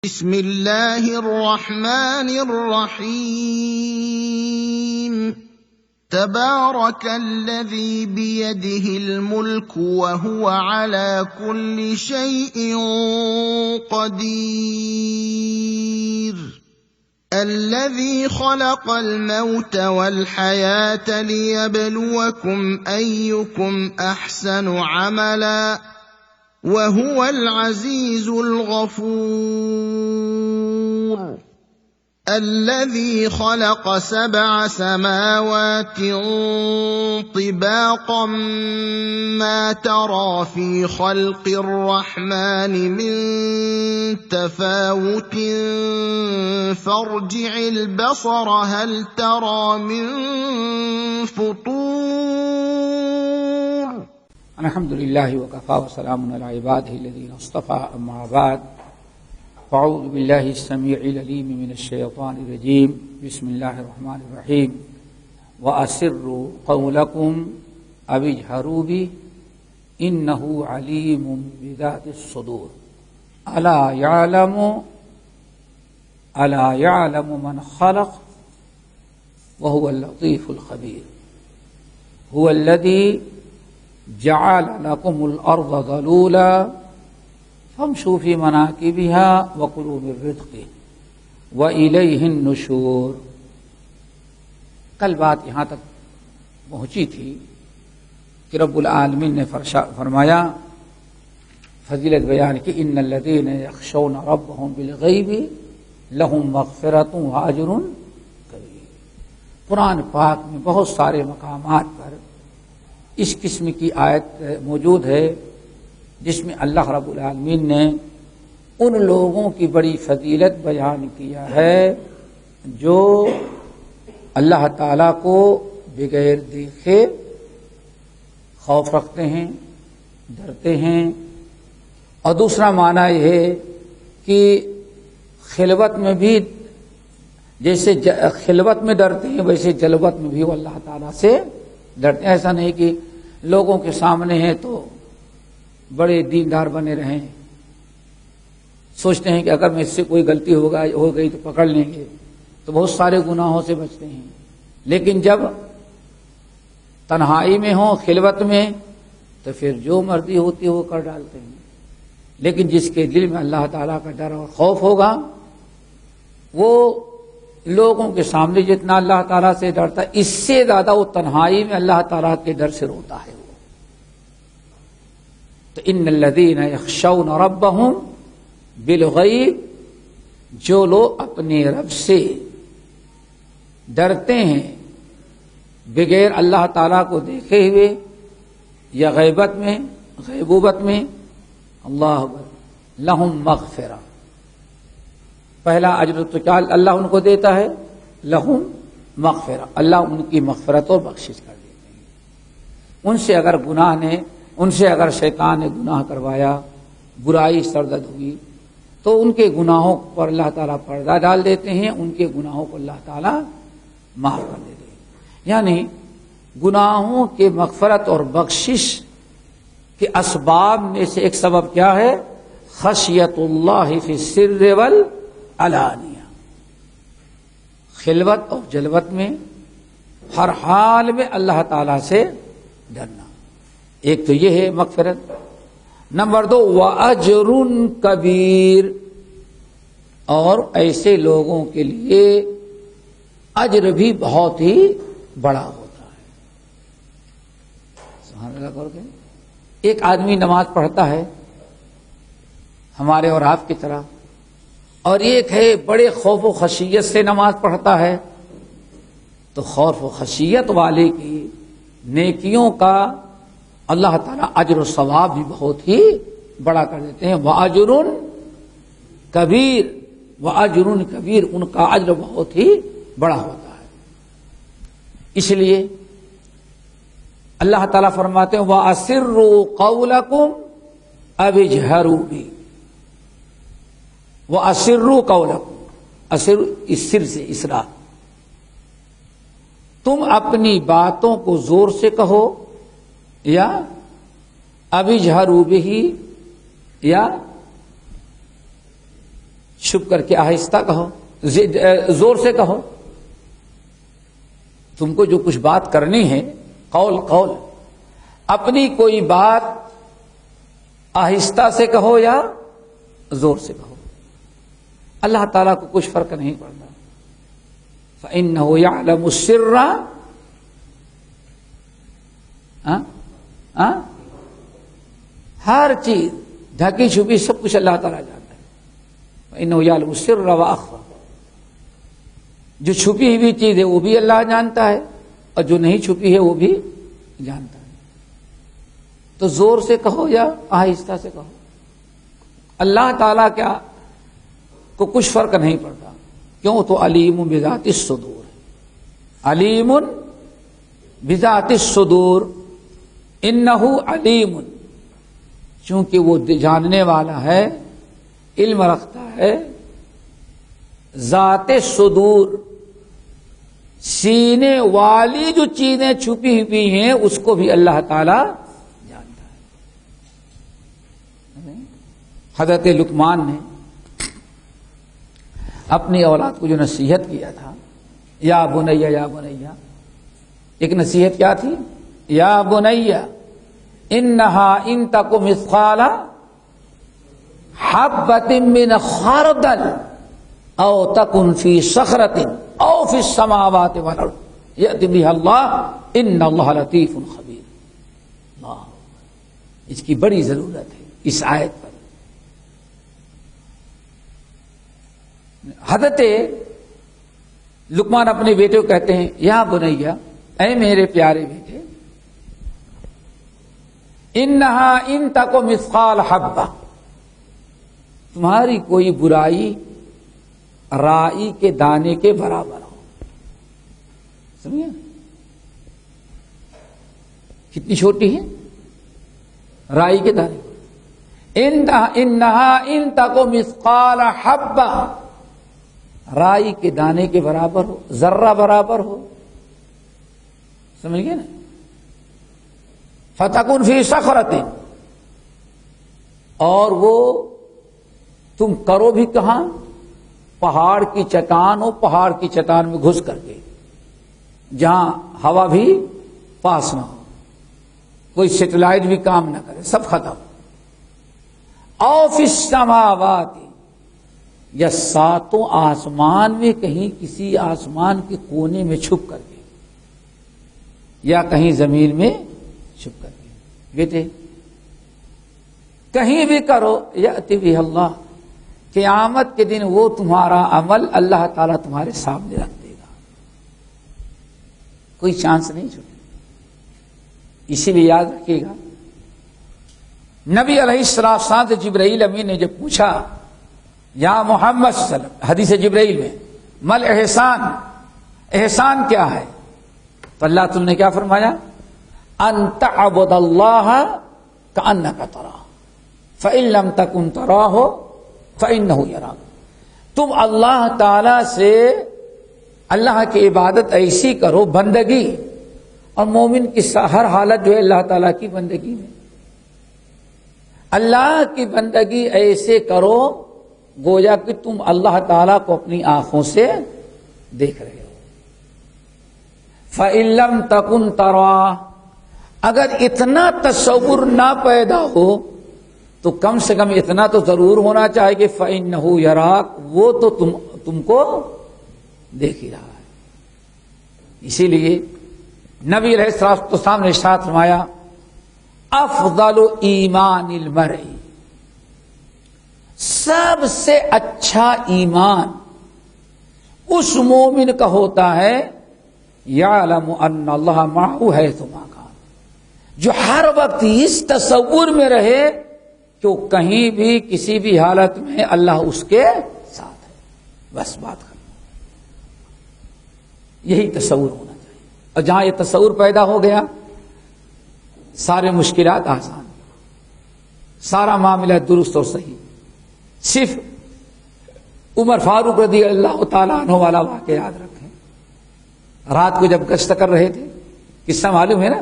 بسم اللہ الرحمن الرحیم تبارک الذی بیدہ الملک وہو علی کل شیء قدیر الذی خلق الموت والحیاة لیبلوکم ایکم احسن عملا وهو العزيز الغفور الذي خلق 7 سماوات طباقا ما ترى في خلق الرحمن من تفاوت فارجع البصر هل ترى من فطور الحمد للہ وکفی وسلام علی عبادہ الذین اصطفی اما بعد فاعوذ باللہ السمیع العلیم من الشیطان الرجیم بسم اللہ الرحمن الرحیم واسروا قولکم او اجہروا بہ انہ علیم بذات الصدور الا یعلم من خلق وهو اللطیف الخبیر هو الذی جعل لكم الارض ذلولا فامشوا في مناكبها وكلوا من رزقه واليه النشور. کل بات یہاں تک پہنچی تھی کہ رب العالمین نے فرمایا فضیلت بیان کی ان الذين يخشون ربهم بالغیب لهم مغفرۃ واجر کبیر. قرآن پاک میں بہت سارے مقامات پر اس قسم کی آیت موجود ہے جس میں اللہ رب العالمین نے ان لوگوں کی بڑی فضیلت بیان کیا ہے جو اللہ تعالیٰ کو بغیر دیکھے خوف رکھتے ہیں، ڈرتے ہیں. اور دوسرا معنی یہ ہے کہ خلوت میں بھی جیسے خلوت میں ڈرتے ہیں ویسے جلوت میں بھی وہ اللہ تعالیٰ سے ڈرتے ہیں. ایسا نہیں کہ لوگوں کے سامنے ہیں تو بڑے دیندار بنے رہیں، سوچتے ہیں کہ اگر میں اس سے کوئی غلطی ہو گئی تو پکڑ لیں گے، تو بہت سارے گناہوں سے بچتے ہیں. لیکن جب تنہائی میں ہوں، خلوت میں، تو پھر جو مرضی ہوتی ہے وہ کر ڈالتے ہیں. لیکن جس کے دل میں اللہ تعالیٰ کا ڈر اور خوف ہوگا وہ لوگوں کے سامنے جتنا اللہ تعالیٰ سے ڈرتا ہے اس سے زیادہ وہ تنہائی میں اللہ تعالیٰ کے ڈر سے روتا ہے. تو ان الذین یخشون ربهم بالغیب، جو لوگ اپنے رب سے ڈرتے ہیں بغیر اللہ تعالیٰ کو دیکھے ہوئے یا غیبت میں غیبوبت میں، اللہ اکبر، لہم مغفرہ، پہلا اجر تو کیا اللہ ان کو دیتا ہے، لہم مغفرہ، اللہ ان کی مغفرت اور بخشش کر دیتے ہیں. ان سے اگر شیطان نے گناہ کروایا، برائی سرزد ہوئی، تو ان کے گناہوں پر اللہ تعالیٰ پردہ ڈال دیتے ہیں، ان کے گناہوں کو اللہ تعالیٰ معاف کر دیتے ہیں. یعنی گناہوں کے مغفرت اور بخشش کے اسباب میں سے ایک سبب کیا ہے، خشیت اللہ فی السر والعلانیہ، خلوت اور جلوت میں ہر حال میں اللہ تعالیٰ سے ڈرنا. ایک تو یہ ہے مغفرت. نمبر 2 وَأَجْرٌ کبیر، اور ایسے لوگوں کے لیے اجر بھی بہت ہی بڑا ہوتا ہے. سبحان اللہ کرو کہ ایک آدمی نماز پڑھتا ہے ہمارے اور آپ کی طرح، اور ایک ہے بڑے خوف و خشیت سے نماز پڑھتا ہے، تو خوف و خشیت والے کی نیکیوں کا اللہ تعالیٰ اجر و ثواب بھی بہت ہی بڑا کر دیتے ہیں. وَأَجْرٌ کبیر، وَأَجْرٌ کبیر، ان کا اجر بہت ہی بڑا ہوتا ہے. اس لیے اللہ تعالیٰ فرماتے ہیں وَأَسِرُّوا قَوْلَكُمْ أَوِ اجْهَرُوا بِهِ. وَأَسِرُّوا قَوْلَكُمْ، اسر اس سر سے اسرار، تم اپنی باتوں کو زور سے کہو یا اب اجہروا بہ، یا چھپ کر کے آہستہ کہو، زور سے کہو. تم کو جو کچھ بات کرنی ہے قول اپنی کوئی بات آہستہ سے کہو یا زور سے کہو. اللہ تعالیٰ کو کچھ فرق نہیں پڑتا. فَإِنَّهُ يَعْلَمُ السِّرَّ، ہر چیز ڈھکی چھپی سب کچھ اللہ تعالیٰ جانتا ہے. فَإِنَّهُ يَعْلَمُ السِّرَّ وَأَخْفَى، جو چھپی ہوئی چیز ہے وہ بھی اللہ جانتا ہے اور جو نہیں چھپی ہے وہ بھی جانتا ہے. تو زور سے کہو یا آہستہ سے کہو، اللہ تعالیٰ کیا کو کچھ فرق نہیں پڑتا. کیوں؟ تو علیم بذات الصدور ہے. علیم بذات الصدور، انہ علیم، چونکہ وہ جاننے والا ہے، علم رکھتا ہے. ذات صدور، سینے والی جو چیزیں چھپی ہوئی ہیں اس کو بھی اللہ تعالی جانتا ہے. حضرت لقمان نے اپنی اولاد کو جو نصیحت کیا تھا، یا بنیا یا بنیا، ایک نصیحت کیا تھی؟ یا بنیا انہا ان تک مثقال حبۃ من خردل او تکن فی صخرۃ او فی السماوات والارض یأتی بها اللہ ان اللہ لطیف خبیر. اللہ، اس کی بڑی ضرورت ہے اس آیت پر. حضرت لقمان اپنے بیٹے کو کہتے ہیں یا بنیا، اے میرے پیارے بیٹے، انہا ان تک مثقال حبہ، تمہاری کوئی برائی رائی کے دانے کے برابر ہو. سمجھے کتنی چھوٹی ہے رائی کے دانے. انہا ان تک مثقال حبہ، رائی کے دانے کے برابر ہو، ذرہ برابر ہو. سمجھ گئے نا؟ فتکن فی صخرۃ، اور وہ تم کرو بھی کہاں؟ پہاڑ کی چٹان ہو، پہاڑ کی چٹان میں گھس کر کے، جہاں ہوا بھی پاس نہ ہو، کوئی سیٹلائٹ بھی کام نہ کرے، سب ختم. او فی السماوات، یا ساتوں آسمان میں کہیں کسی آسمان کے کونے میں چھپ کر کے، یا کہیں زمین میں چھپ کر کے. بیٹے کہیں بھی کرو، یأتی بہ اللہ، قیامت کے دن وہ تمہارا عمل اللہ تعالیٰ تمہارے سامنے رکھ دے گا، کوئی چانس نہیں چھوٹے. اسی لیے یاد رکھیے گا، نبی علیہ السلام سے جبرائیل امین نے جب پوچھا یا محمد صلی اللہ علیہ وسلم، حدیث جبرائیل میں، مل احسان، احسان کیا ہے؟ تو اللہ تم نے کیا فرمایا؟ ان تعبد اللہ کأنک تراہ فإن لم تکن تراہ فإنہ یراک. تم اللہ تعالی سے اللہ کی عبادت ایسی کرو، بندگی، اور مومن کی ہر حالت جو ہے اللہ تعالیٰ کی بندگی میں، اللہ کی بندگی ایسے کرو گویا کہ تم اللہ تعالیٰ کو اپنی آنکھوں سے دیکھ رہے ہو. فَإِن لَمْ تَكُنْ تَرَاهُ، اگر اتنا تصور نہ پیدا ہو تو کم سے کم اتنا تو ضرور ہونا چاہیے کہ فَإِنَّهُ يَرَاكَ، وہ تو تم کو دیکھ ہی رہا ہے. اسی لیے نبی علیہ السلام نے ارشاد فرمایا افضل ایمان المرء، سب سے اچھا ایمان اس مومن کا ہوتا ہے یعلم ان اللہ معه حیث ما کان، جو ہر وقت اس تصور میں رہے کہ وہ کہیں بھی کسی بھی حالت میں اللہ اس کے ساتھ ہے. بس بات کرنا، یہی تصور ہونا چاہیے. اور جہاں یہ تصور پیدا ہو گیا سارے مشکلات آسان، سارا معاملہ درست اور صحیح. صرف عمر فاروق رضی اللہ تعالیٰ عنہ والا واقعہ یاد رکھیں. رات کو جب گشت کر رہے تھے، قصہ معلوم ہے نا،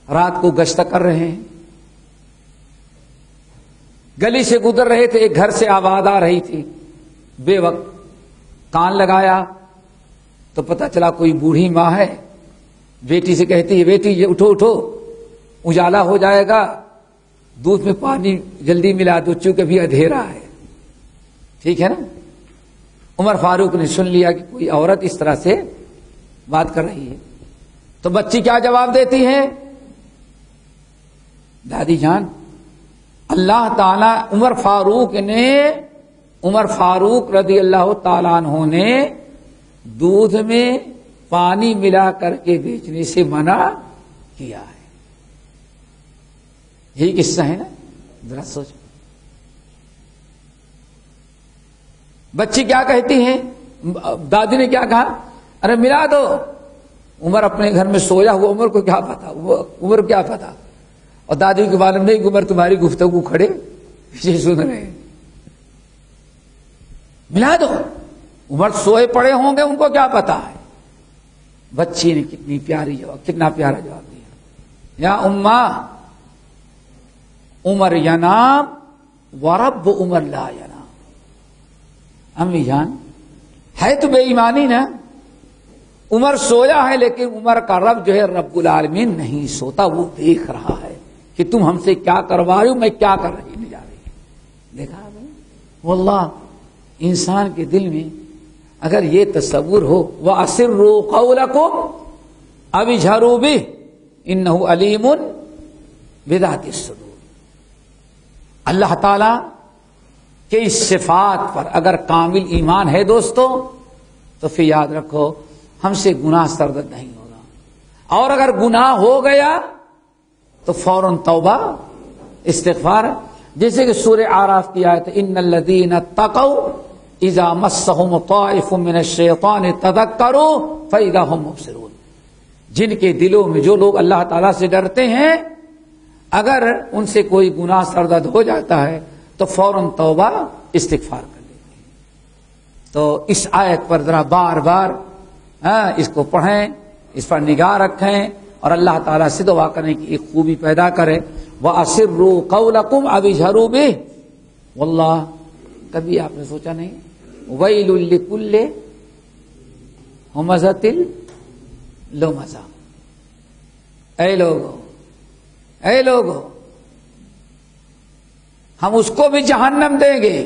رات کو گشت کر رہے ہیں، گلی سے گزر رہے تھے، ایک گھر سے آواز آ رہی تھی بے وقت کان لگایا تو پتہ چلا کوئی بوڑھی ماں ہے، بیٹی سے کہتی ہے بیٹی یہ اٹھو اٹھو اجالا ہو جائے گا، دودھ میں پانی جلدی ملا دو چونکہ ابھی اندھیرا ہے. ٹھیک ہے نا. عمر فاروق نے سن لیا کہ کوئی عورت اس طرح سے بات کر رہی ہے، تو بچی کیا جواب دیتی ہے؟ دادی جان اللہ تعالی عمر فاروق رضی اللہ تعالیٰ عنہ نے دودھ میں پانی ملا کر کے بیچنے سے منع کیا ہے. یہی قصہ ہے نا. ذرا سوچو بچی کیا کہتی ہیں، دادی نے کیا کہا؟ ارے ملا دو. عمر اپنے گھر میں سویا ہوا، عمر کو کیا پتا، عمر کیا پتا. اور دادی کے معلوم نہیں کہ عمر تمہاری گفتگو کھڑے پیچھے سن رہے ہیں. ملا دو. عمر سوئے پڑے ہوں گے، ان کو کیا پتا ہے. بچی نے کتنا پیارا جواب دیا. یا اماں عمر ینام ورب عمر لا ینام. امی جان ہے تو بے ایمانی نا. عمر سویا ہے لیکن عمر کا رب جو ہے رب العالمین نہیں سوتا، وہ دیکھ رہا ہے کہ تم ہم سے کیا کروا رہی ہو، میں کیا کر رہی نہیں جا رہی. دیکھا واللہ انسان کے دل میں اگر یہ تصور ہو وَأَسِرُّوا قَوْلَكُمْ أَوِ اجْهَرُوا بِهِ إِنَّهُ عَلِيمٌ بِذَاتِ الصُّدُورِ. اللہ تعالی کے اس صفات پر اگر کامل ایمان ہے دوستو تو پھر یاد رکھو ہم سے گناہ سرزد نہیں ہوگا، اور اگر گناہ ہو گیا تو فوراً توبہ استغفار. جیسے کہ سورہ اعراف کی آیت ان الذین اتقوا اذا مسهم طائف من الشیطان تذکروا فاذا هم مبصرون. جن کے دلوں میں جو لوگ اللہ تعالیٰ سے ڈرتے ہیں اگر ان سے کوئی گناہ سرزد ہو جاتا ہے تو فوراً توبہ استغفار کر لیتے ہیں. تو اس آیت پر ذرا بار بار اس کو پڑھیں، اس پر نگاہ رکھیں اور اللہ تعالیٰ سے دعا کریں کہ ایک خوبی پیدا کرے. وَأَسِرُّوا قَوْلَكُمْ أَوِ اجْهَرُوا بِهِ. واللہ کبھی آپ نے سوچا نہیں وَيْلٌ لِكُلِّ ہُمَزَةٍ لُمَزَةٍ. اے لوگو ہم اس کو بھی جہنم دیں گے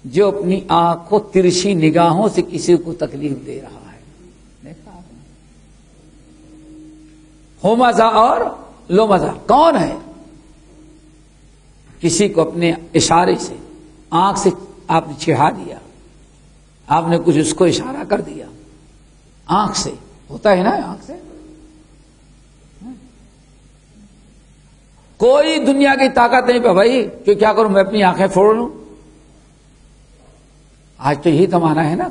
جو اپنی آنکھ کو ترچھی نگاہوں سے کسی کو تکلیف دے رہا ہے. دیکھا آپ نے ہومزہ اور لومزہ کون ہے؟ کسی کو اپنے اشارے سے آنکھ سے آپ نے چڑھا دیا، آپ نے کچھ اس کو اشارہ کر دیا آنکھ سے. ہوتا ہے نا آنکھ سے. کوئی دنیا کی طاقت نہیں پہ بھائی کہ کیا کروں میں اپنی آنکھیں پھوڑ لوں. آج تو یہی زمانہ ہے نا.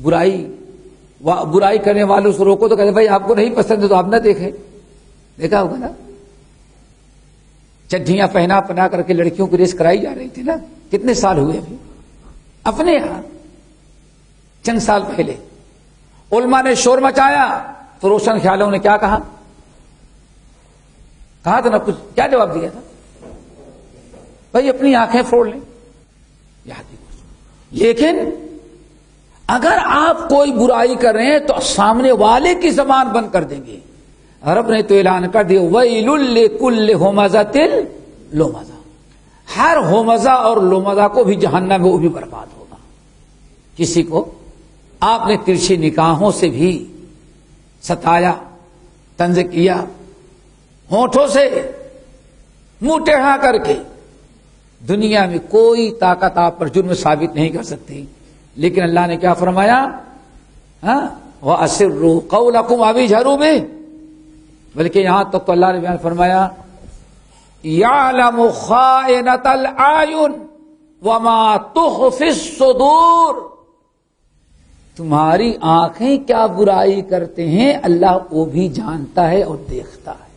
برائی کرنے والوں سے روکو تو کہتے بھائی آپ کو نہیں پسند ہے تو آپ نہ دیکھیں. دیکھا ہوگا نا چڈیاں پہنا کر کے لڑکیوں کی ریس کرائی جا رہی تھی نا. کتنے سال ہوئے ابھی اپنے یہاں چند سال پہلے علماء نے شور مچایا تو روشن خیالوں نے کیا کہا تھا نا کچھ کیا جواب دیا تھا بھائی اپنی آنکھیں پھوڑ لیں. لیکن اگر آپ کوئی برائی کر رہے ہیں تو سامنے والے کی زبان بند کر دیں گے. رب نے تو اعلان کر دیا وَيْلٌ لِكُلِّ ہُمَزَةٍ لُمَزَةٍ. ہر ہومزہ اور لومزہ کو بھی جہنم میں وہ بھی برباد ہوگا. کسی کو آپ نے ترچھی نگاہوں سے بھی ستایا، طنز کیا، ہونٹوں سے منہ ٹیڑھا کر کے، دنیا میں کوئی طاقت آپ پر جرم ثابت نہیں کر سکتی. لیکن اللہ نے کیا فرمایا وَأَسِرُّوا قَوْلَكُمْ أَوِ اجْهَرُوا بِهِ. بلکہ یہاں تک تو اللہ نے بیان فرمایا يَعْلَمُ خَائِنَةَ الْأَعْيُنِ وَمَا تُخْفِي الصُّدُورُ. تمہاری آنکھیں کیا برائی کرتے ہیں اللہ وہ بھی جانتا ہے اور دیکھتا ہے.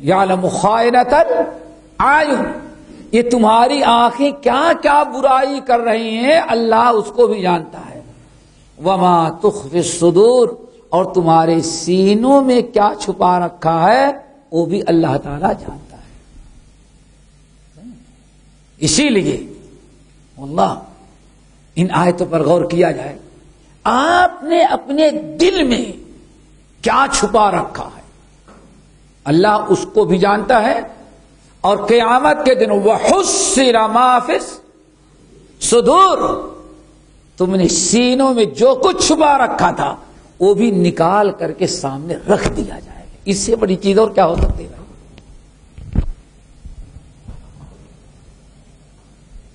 یعلم خائنۃ الاعین. یہ تمہاری آنکھیں کیا کیا برائی کر رہی ہیں اللہ اس کو بھی جانتا ہے. وما تخفی الصدور. اور تمہارے سینوں میں کیا چھپا رکھا ہے وہ بھی اللہ تعالی جانتا ہے. اسی لیے اللہ ان آیتوں پر غور کیا جائے. آپ نے اپنے دل میں کیا چھپا رکھا ہے اللہ اس کو بھی جانتا ہے. اور قیامت کے دن وَحُصِّرَ مَا فِي الصُّدُورِ، تم نے سینوں میں جو کچھ چھپا رکھا تھا وہ بھی نکال کر کے سامنے رکھ دیا جائے گا. اس سے بڑی چیز اور کیا ہو سکتی ہے؟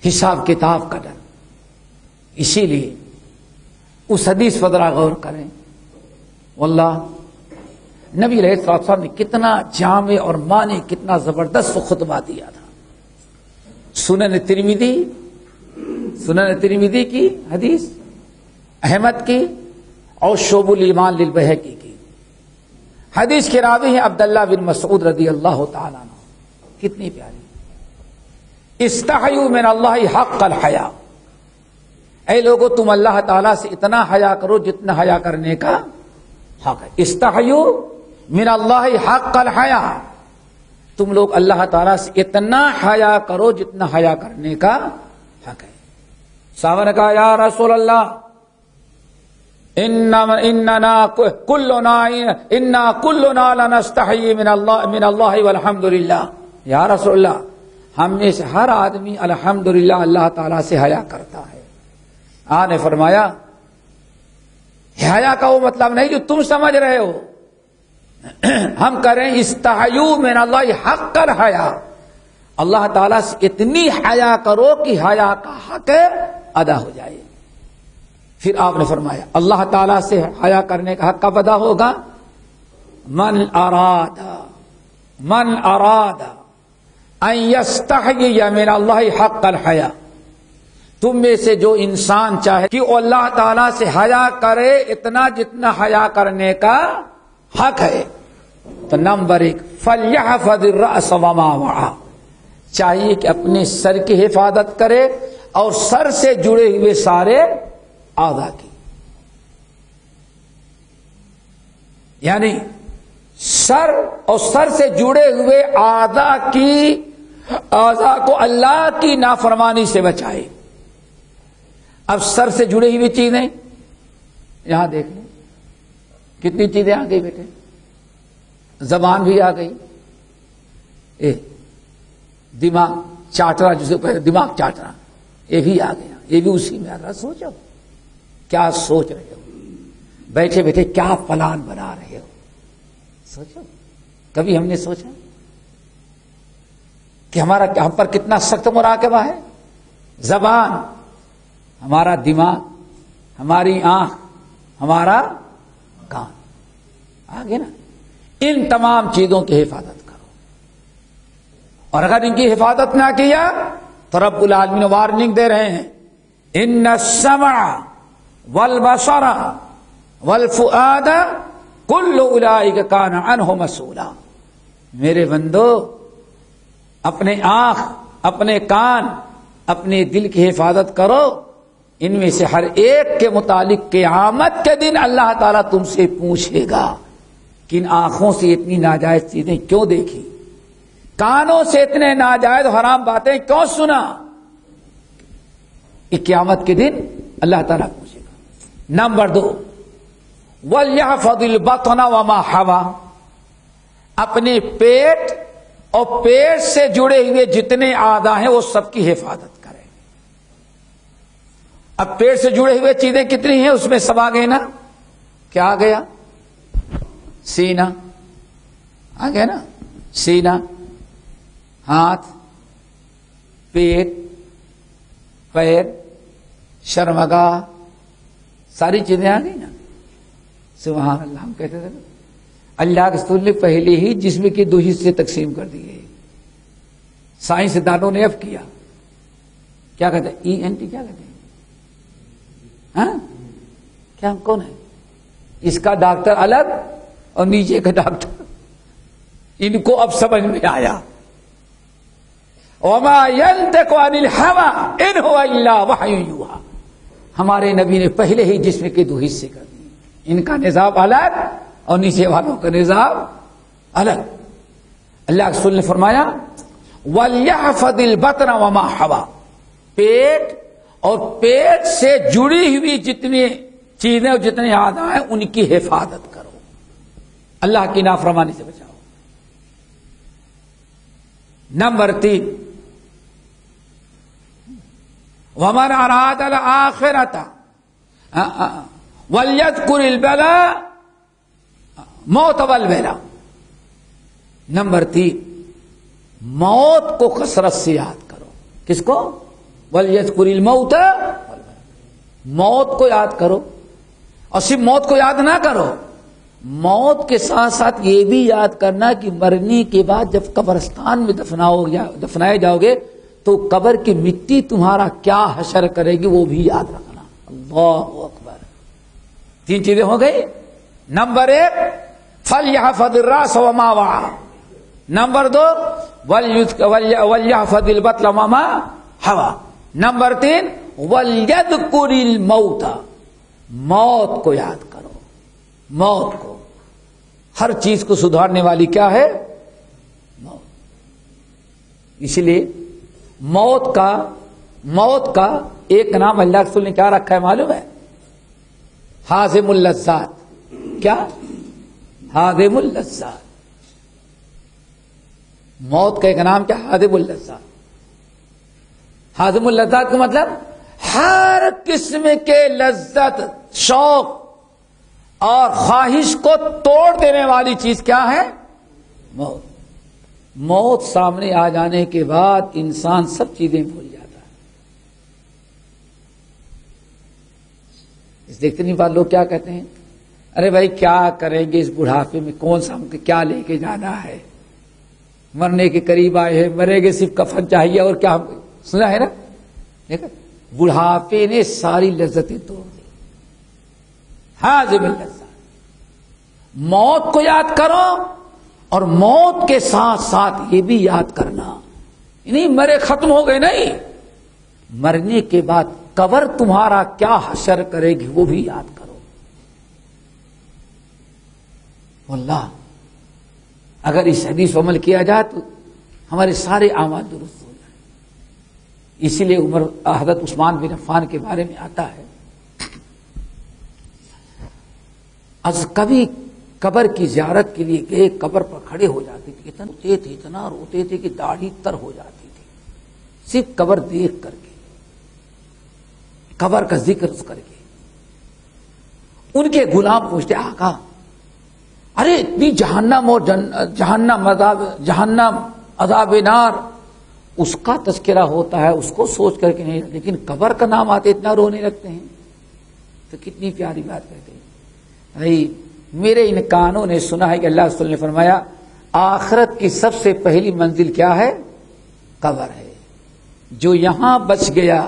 حساب کتاب کا ڈر. اسی لیے اس حدیث پر ذرا غور کریں. واللہ نبی علیہ الصلوۃ والسلام نے کتنا جامع اور معنی کتنا زبردست خطبہ دیا تھا. سنن ترمذی کی حدیث، احمد کی اور شعب الایمان للبیہقی کی حدیث کے راوی ہیں عبداللہ بن مسعود رضی اللہ تعالیٰ عنہ. کتنی پیاری. استحیوا من اللہ حق الحیا، اے لوگو تم اللہ تعالیٰ سے اتنا حیا کرو جتنا حیا کرنے کا حق ہے. استحیوا من اللہ حق الحیا، تم لوگ اللہ تعالیٰ سے اتنا حیا کرو جتنا حیا کرنے کا حق ہے. صحابہ نے کہا یا رسول اللہ انا کلنا لنستحی من اللہ والحمد للہ. یا رسول اللہ ہم میں سے ہر آدمی الحمدللہ اللہ تعالیٰ سے حیا کرتا ہے. آپ نے فرمایا حیا کا وہ مطلب نہیں جو تم سمجھ رہے ہو. ہم کریں استحیوا من اللہ حق الحیا، اللہ تعالیٰ سے اتنی حیا کرو کہ حیا کا حق ادا ہو جائے. پھر آپ نے فرمایا اللہ تعالیٰ سے حیا کرنے کا حق کب ادا ہوگا؟ من اراد ان یستحیی من اللہ حق الحیا، تم میں سے جو انسان چاہے کہ وہ اللہ تعالیٰ سے حیا کرے اتنا جتنا حیا کرنے کا حق ہے، تو نمبر 1 فلیحفظ الرأس وما وعى، چاہیے کہ اپنے سر کی حفاظت کرے اور سر سے جڑے ہوئے سارے اعضاء کی. یعنی سر اور سر سے جڑے ہوئے اعضاء کو اللہ کی نافرمانی سے بچائے. اب سر سے جڑی ہوئی چیزیں یہاں دیکھ لیں کتنی چیزیں آ گئی بیٹے. زبان بھی آ گئی، دماغ چاٹنا جسے پہلے دماغ چاٹنا یہ بھی آ گیا، یہ بھی اسی میں آ رہا. سوچو کیا سوچ رہے ہو، بیٹھے بیٹھے کیا پلان بنا رہے ہو. سوچو کبھی ہم نے سوچا کہ ہم پر کتنا سخت مراقبہ ہے. زبان، ہمارا دماغ، ہماری آنکھ، ہمارا کان، آگے نا ان تمام چیزوں کی حفاظت کرو. اور اگر ان کی حفاظت نہ کیا تو رب العالمین وارننگ دے رہے ہیں ان السمع والبصر والفؤاد کل اولئک کان عنہ مسئولا. میرے بندو اپنے آنکھ، اپنے کان، اپنے دل کی حفاظت کرو. ان میں سے ہر ایک کے متعلق قیامت کے دن اللہ تعالیٰ تم سے پوچھے گا کہ ان آنکھوں سے اتنی ناجائز چیزیں کیوں دیکھی، کانوں سے اتنے ناجائز حرام باتیں کیوں سنا. یہ قیامت کے دن اللہ تعالیٰ پوچھے گا. نمبر 2 وَلْيَحْفَظِ الْبَطْنَ وَمَا حَوَى، اپنے پیٹ اور پیٹ سے جڑے ہوئے جتنے اعضاء ہیں وہ سب کی حفاظت کریں. اب پیٹ سے جڑے ہوئے چیزیں کتنی ہیں اس میں سب آ گئے نا. کیا آ گیا؟ سینہ آ گیا نا، سینہ، ہاتھ، پیٹ، پیر، شرمگاہ، ساری چیزیں آ گئی نا. سبحان اللہ. ہم کہتے تھے نا اللہ کے رسول نے پہلے ہی جسم کی 2 حصے تقسیم کر دیے. سائنس دانوں نے اب کیا کیا کہتے ہیں ENT کیا کہتے ہیں؟ ہاں کیا ہم کون ہے؟ اس کا ڈاکٹر الگ اور نیچے کا ڈاکٹر. ان کو اب سمجھ میں آیا. وما ينطق عن الهوى ان هو الا وحی یوحی. ہمارے نبی نے پہلے ہی جسم کے 2 حصے کر دیے. ان کا نظام الگ اور نیچے والوں کا نظام الگ. اللہ کے رسول نے فرمایا وَلْيَحْفَظِ الْبَطْنَ وَمَا حَوَى، پیٹ اور پیٹ سے جڑی ہوئی جتنی چیزیں اور جتنے اعضاء ہیں ان کی حفاظت کرو، اللہ کی نافرمانی سے بچاؤ۔ نمبر 3، وَمَنْ أَرَادَ الْآخِرَةَ وَلْيَذْكُرِ الْبَلَاءَ موت والبلا۔ نمبر 3، موت کو کثرت سے یاد کرو۔ کس کو؟ وَلْيَذْكُرِ الْمَوْتَ وَالْبَلَاء، موت کو یاد کرو، اور صرف موت کو یاد نہ کرو، موت کے ساتھ ساتھ یہ بھی یاد کرنا کہ مرنے کے بعد جب قبرستان میں دفنائے جاؤ گے تو قبر کی مٹی تمہارا کیا حشر کرے گی وہ بھی یاد رکھنا۔ اللہ اکبر، 3 چیزیں ہو گئی۔ نمبر 1 فَلْيَحْفَظِ الرَّأْسَ وَمَا وَعَى، نمبر 2 وَلْيَحْفَظِ الْبَطْنَ وَمَا حَوَى، نمبر 3 وَلْيَذْكُرِ الْمَوْتَ، موت کو یاد کرو۔ موت کو، ہر چیز کو سدھارنے والی کیا ہے؟ موت۔ اسی لیے موت کا ایک نام اللہ کے رسول نے کیا رکھا ہے معلوم ہے؟ حازم اللذات۔ کیا؟ حازم اللذات۔ موت کا ایک نام کیا؟ حازم اللذات۔ حازم اللذات کا مطلب ہر قسم کے لذت، شوق اور خواہش کو توڑ دینے والی چیز کیا ہے؟ موت۔ موت سامنے آ جانے کے بعد انسان سب چیزیں بھول جاتا ہے۔ اس دیکھتے نہیں بات، لوگ کیا کہتے ہیں، ارے بھائی کیا کریں گے اس بڑھاپے میں، کون سا ہم کیا لے کے جانا ہے، مرنے کے قریب آئے ہیں، مرے گے صرف کفن چاہیے اور کیا، ہم سنا ہے نا؟ دیکھا بڑھاپے نے ساری لذتیں توڑ دی۔ حازم اللذات، موت کو یاد کرو، اور موت کے ساتھ ساتھ یہ بھی یاد کرنا، نہیں مرے ختم ہو گئے، نہیں، مرنے کے بعد قبر تمہارا کیا حشر کرے گی وہ بھی یاد کرو۔ واللہ اگر اس حدیث پر عمل کیا جائے تو ہمارے سارے اعمال درست ہو جائیں۔ اسی لیے حضرت عثمان بن عفان کے بارے میں آتا ہے، از کبھی قبر کی زیارت کے لیے گئے، قبر پر کھڑے ہو جاتے تھے، اتنا روتے تھے کہ داڑھی تر ہو جاتی تھی، صرف قبر دیکھ کر کے، قبر کا ذکر کر کے۔ ان کے غلام پوچھتے، آقا ارے اتنی جہنم اور جہنم عذاب نار، اس کا تذکرہ ہوتا ہے، اس کو سوچ کر کے نہیں، لیکن قبر کا نام آتے اتنا رونے لگتے ہیں۔ تو کتنی پیاری بات کہتے ہیں بھائی، میرے ان کانوں نے سنا ہے کہ اللہ رسول نے فرمایا آخرت کی سب سے پہلی منزل کیا ہے؟ قبر ہے۔ جو یہاں بچ گیا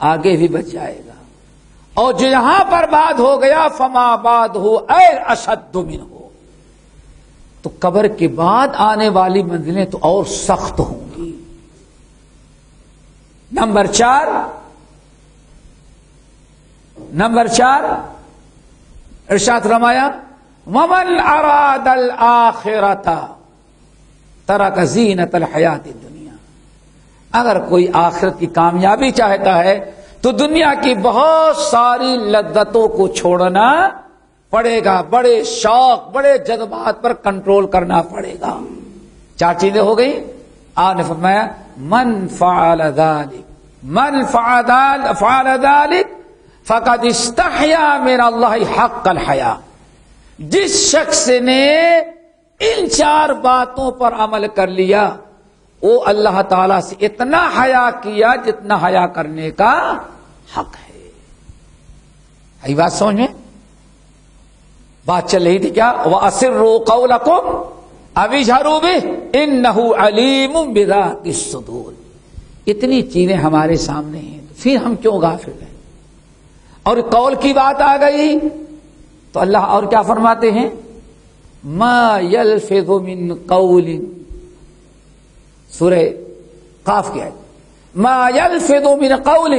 آگے بھی بچ جائے گا، اور جو یہاں پر بعد ہو گیا فما بعد ہو اے اشد من ہو، تو قبر کے بعد آنے والی منزلیں تو اور سخت ہوں گی۔ نمبر 4 ارشاد فرمایا وَمَنْ أَرَادَ الْآخِرَةَ تَرَكَ زِينَةَ الْحَيَاةِ الدُّنْيَا، اگر کوئی آخرت کی کامیابی چاہتا ہے تو دنیا کی بہت ساری لذتوں کو چھوڑنا پڑے گا، بڑے شوق، بڑے جذبات پر کنٹرول کرنا پڑے گا۔ 4 چیزیں ہو گئی۔ آپ نے فرمایا من فعل ذلك فقد استحیا من اللہ حق الحیا، جس شخص نے ان 4 باتوں پر عمل کر لیا وہ اللہ تعالی سے اتنا حیا کیا جتنا حیا کرنے کا حق ہے۔ یہ بات سمجھ میں بات چل رہی تھی کیا؟ وَأَسِرُّوا قَوْلَكُمْ أَوِ اجْهَرُوا بِهِ إِنَّهُ عَلِيمٌ بِذَاتِ الصُّدُورِ۔ اتنی چیزیں ہمارے سامنے ہیں، پھر ہم کیوں غافل ہیں؟ اور قول کی بات آ گئی تو اللہ اور کیا فرماتے ہیں؟ ما یلفظ من قول، سورہ قاف کی آیت، ما یلفظ من قول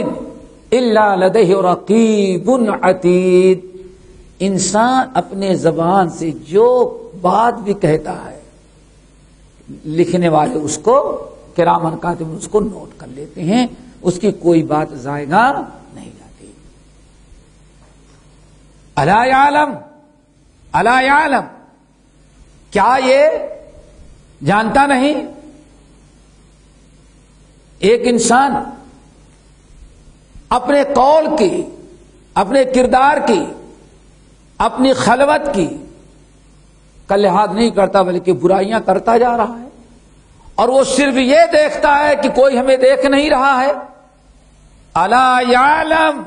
الا لدیہ رقیب عتید، انسان اپنے زبان سے جو بات بھی کہتا ہے لکھنے والے اس کو کرامن کاتب اس کو نوٹ کر لیتے ہیں، اس کی کوئی بات ضائع نہیں جاتی۔ الا یعلم، الا یعلم، کیا یہ جانتا نہیں؟ ایک انسان اپنے قول کی، اپنے کردار کی، اپنی خلوت کی کا لحاظ نہیں کرتا بلکہ برائیاں کرتا جا رہا ہے، اور وہ صرف یہ دیکھتا ہے کہ کوئی ہمیں دیکھ نہیں رہا ہے۔ الا یعلم،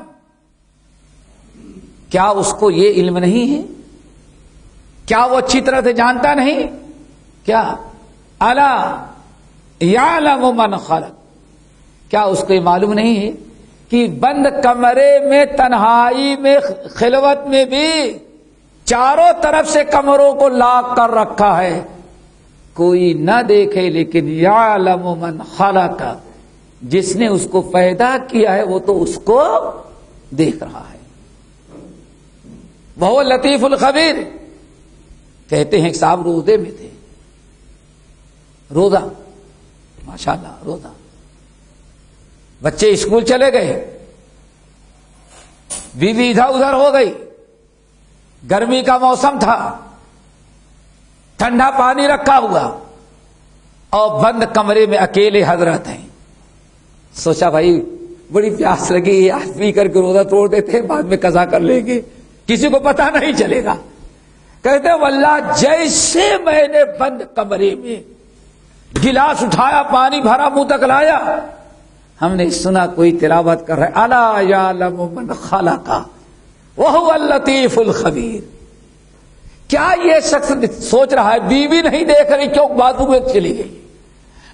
کیا اس کو یہ علم نہیں ہے؟ کیا وہ اچھی طرح سے جانتا نہیں؟ کیا الا یعلم من خلق، کیا اس کو یہ معلوم نہیں ہے کہ بند کمرے میں، تنہائی میں، خلوت میں بھی چاروں طرف سے کمروں کو لاک کر رکھا ہے، کوئی نہ دیکھے، لیکن یعلم من خلق، جس نے اس کو پیدا کیا ہے وہ تو اس کو دیکھ رہا ہے۔ وہ لطیف الخبیر۔ کہتے ہیں کہ صاحب روزے میں تھے، روزہ، ماشاءاللہ روزہ، بچے اسکول چلے گئے، بیوی ادھر ادھر ہو گئی، گرمی کا موسم تھا، ٹھنڈا پانی رکھا ہوا، اور بند کمرے میں اکیلے حضرت ہیں۔ سوچا بھائی بڑی پیاس لگی، آج پی کر کے روزہ توڑ دیتے ہیں، بعد میں قضا کر لیں گے، کسی کو پتا نہیں چلے گا۔ کہتے واللہ جیسے میں نے بند کمرے میں گلاس اٹھایا، پانی بھرا، منہ تک لایا، ہم نے سنا کوئی تلاوت کر رہا ہے، الا یعلم من خلق وہو اللطیف الخبیر۔ کیا یہ شخص سوچ رہا ہے بیوی نہیں دیکھ رہی کیوں بازو میں چلی گئی،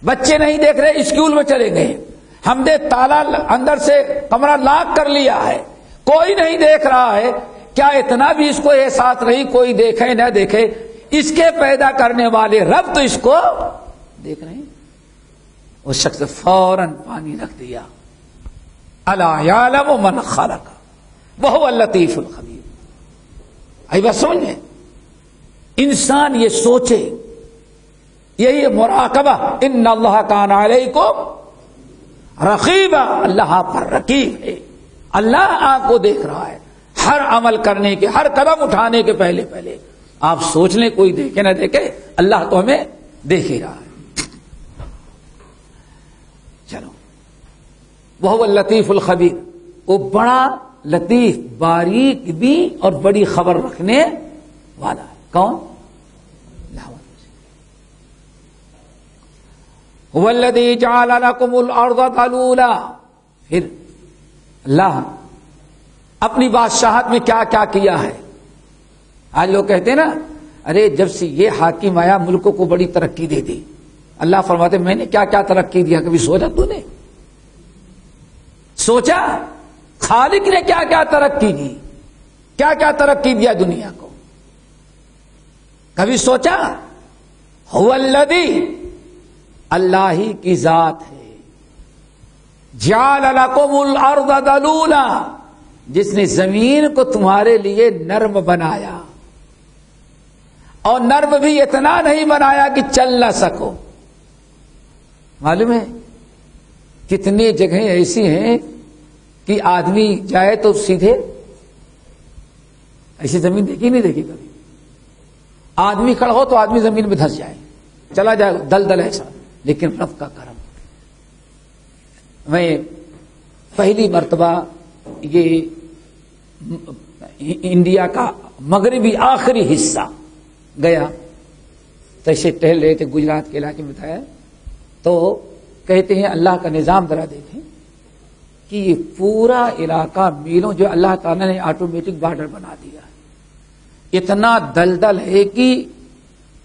بچے نہیں دیکھ رہے اسکول میں چلے گئے، ہم نے تالا اندر سے کمرہ لاک کر لیا ہے، کوئی نہیں دیکھ رہا ہے، کیا اتنا بھی اس کو احساس نہیں کوئی دیکھے نہ دیکھے، اس کے پیدا کرنے والے رب تو اس کو دیکھ رہے ہیں؟ وہ شخص فوراً پانی رکھ دیا، الا یعلم من خلق وہو اللطیف الخبیر۔ ای بس سمجھیں، انسان یہ سوچے، یہی مراقبہ، ان اللہ کان علیکم رقیبا، اللہ آپ پر رقیب ہے، اللہ آپ کو دیکھ رہا ہے، ہر عمل کرنے کے، ہر قدم اٹھانے کے پہلے پہلے آپ سوچ لیں، کوئی دیکھے نہ دیکھے اللہ تو ہمیں دیکھ ہی رہا ہے۔ چلو، وہ اللطیف الخبیر، وہ بڑا لطیف، باریک بھی اور بڑی خبر رکھنے والا ہے۔ کون؟ هو الذی جعل لکم الارض ذلولا۔ پھر اللہ اپنی بادشاہت میں کیا کیا کیا ہے؟ آج لوگ کہتے ہیں نا، ارے جب سے یہ حاکم آیا ملکوں کو بڑی ترقی دے دی، اللہ فرماتے میں نے کیا کیا ترقی دیا، کبھی سوچا تو نے؟ سوچا خالق نے کیا کیا ترقی دی، کیا کیا ترقی دیا دنیا کو؟ کبھی سوچا؟ هو الذی، اللہ ہی کی ذات ہے، جعل لکم الارض ذلولا، جس نے زمین کو تمہارے لیے نرم بنایا، اور نرم بھی اتنا نہیں بنایا کہ چل نہ سکو۔ معلوم ہے کتنی جگہیں ایسی ہیں کہ آدمی جائے تو سیدھے، ایسی زمین دیکھی نہیں دیکھی کبھی، آدمی کھڑا ہو تو آدمی زمین میں دھس جائے، چلا جائے دلدل ایسا، لیکن رب کا کرم۔ میں پہلی مرتبہ یہ انڈیا کا مغربی آخری حصہ گیا، تیسے ٹہل رہے تھے، گجرات کے علاقے میں تھا، تو کہتے ہیں اللہ کا نظام ذرا دیکھیں کہ یہ پورا علاقہ میلوں جو اللہ تعالیٰ نے آٹومیٹک بارڈر بنا دیا ہے، اتنا دلدل ہے کہ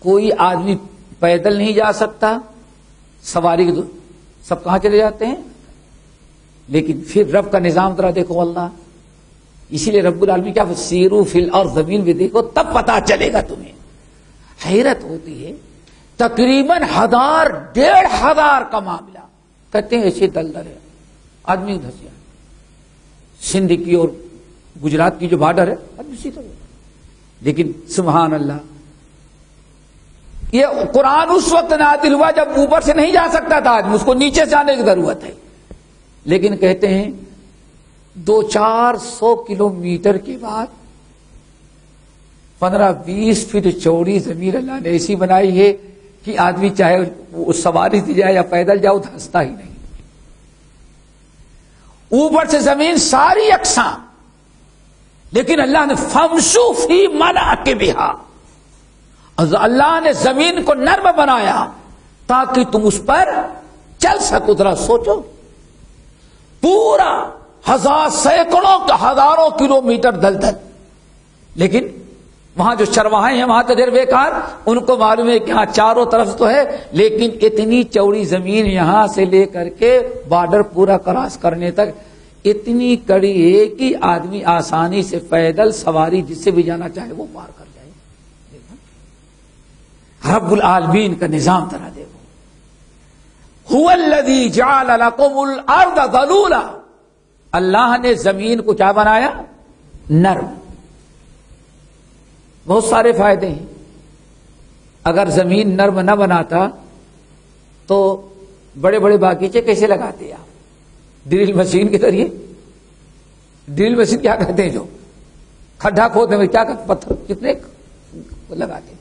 کوئی آدمی پیدل نہیں جا سکتا، سواری کے سب کہاں چلے جاتے ہیں، لیکن پھر رب کا نظام ذرا دیکھو اللہ۔ اسی لیے رب العالمین کیا سیرو فی الارض، زمین بھی دیکھو تب پتا چلے گا تمہیں۔ حیرت ہوتی ہے، تقریباً 1000 1500 کا معاملہ، کہتے ہیں ایسے دلدل ہے، آدمی ادھر سے سندھ کی اور گجرات کی جو بارڈر ہے آدمی سیدھا، لیکن سبحان اللہ یہ قرآن اس وقت نازل ہوا جب اوپر سے نہیں جا سکتا تھا آدمی، اس کو نیچے سے آنے کی ضرورت ہے. لیکن کہتے ہیں 200-400 کلومیٹر کے بعد 15-20 فٹ چوڑی زمین اللہ نے ایسی بنائی ہے کہ آدمی چاہے وہ سواری سے جائے یا پیدل جاؤ دھنستا ہی نہیں. اوپر سے زمین ساری یکساں، لیکن اللہ نے فمشوا فی مناکبہا، اللہ نے زمین کو نرم بنایا تاکہ تم اس پر چل سکو. ذرا سوچو، پورا سینکڑوں ہزاروں کلومیٹر دلدل، لیکن وہاں جو چرواہے ہیں وہاں تو دیر بیکار، ان کو معلوم ہے کہ ہاں چاروں طرف تو ہے، لیکن اتنی چوڑی زمین یہاں سے لے کر کے بارڈر پورا کراس کرنے تک اتنی کڑی ہے کہ آدمی آسانی سے پیدل سواری جس سے بھی جانا چاہے وہ پار کر جائے. رب العالمین کا نظام ذرا دیکھو. هو الذی جعل لکم الارض ذلولا، اللہ نے زمین کو کیا بنایا؟ نرم. بہت سارے فائدے ہیں. اگر زمین نرم نہ بناتا تو بڑے بڑے باغیچے کیسے لگاتے آپ؟ ڈرل مشین کے ذریعے. ڈرل مشین کیا کہتے ہیں جو کھڈا کھودنے میں کیا کرتے؟ پتھر کتنے لگاتے.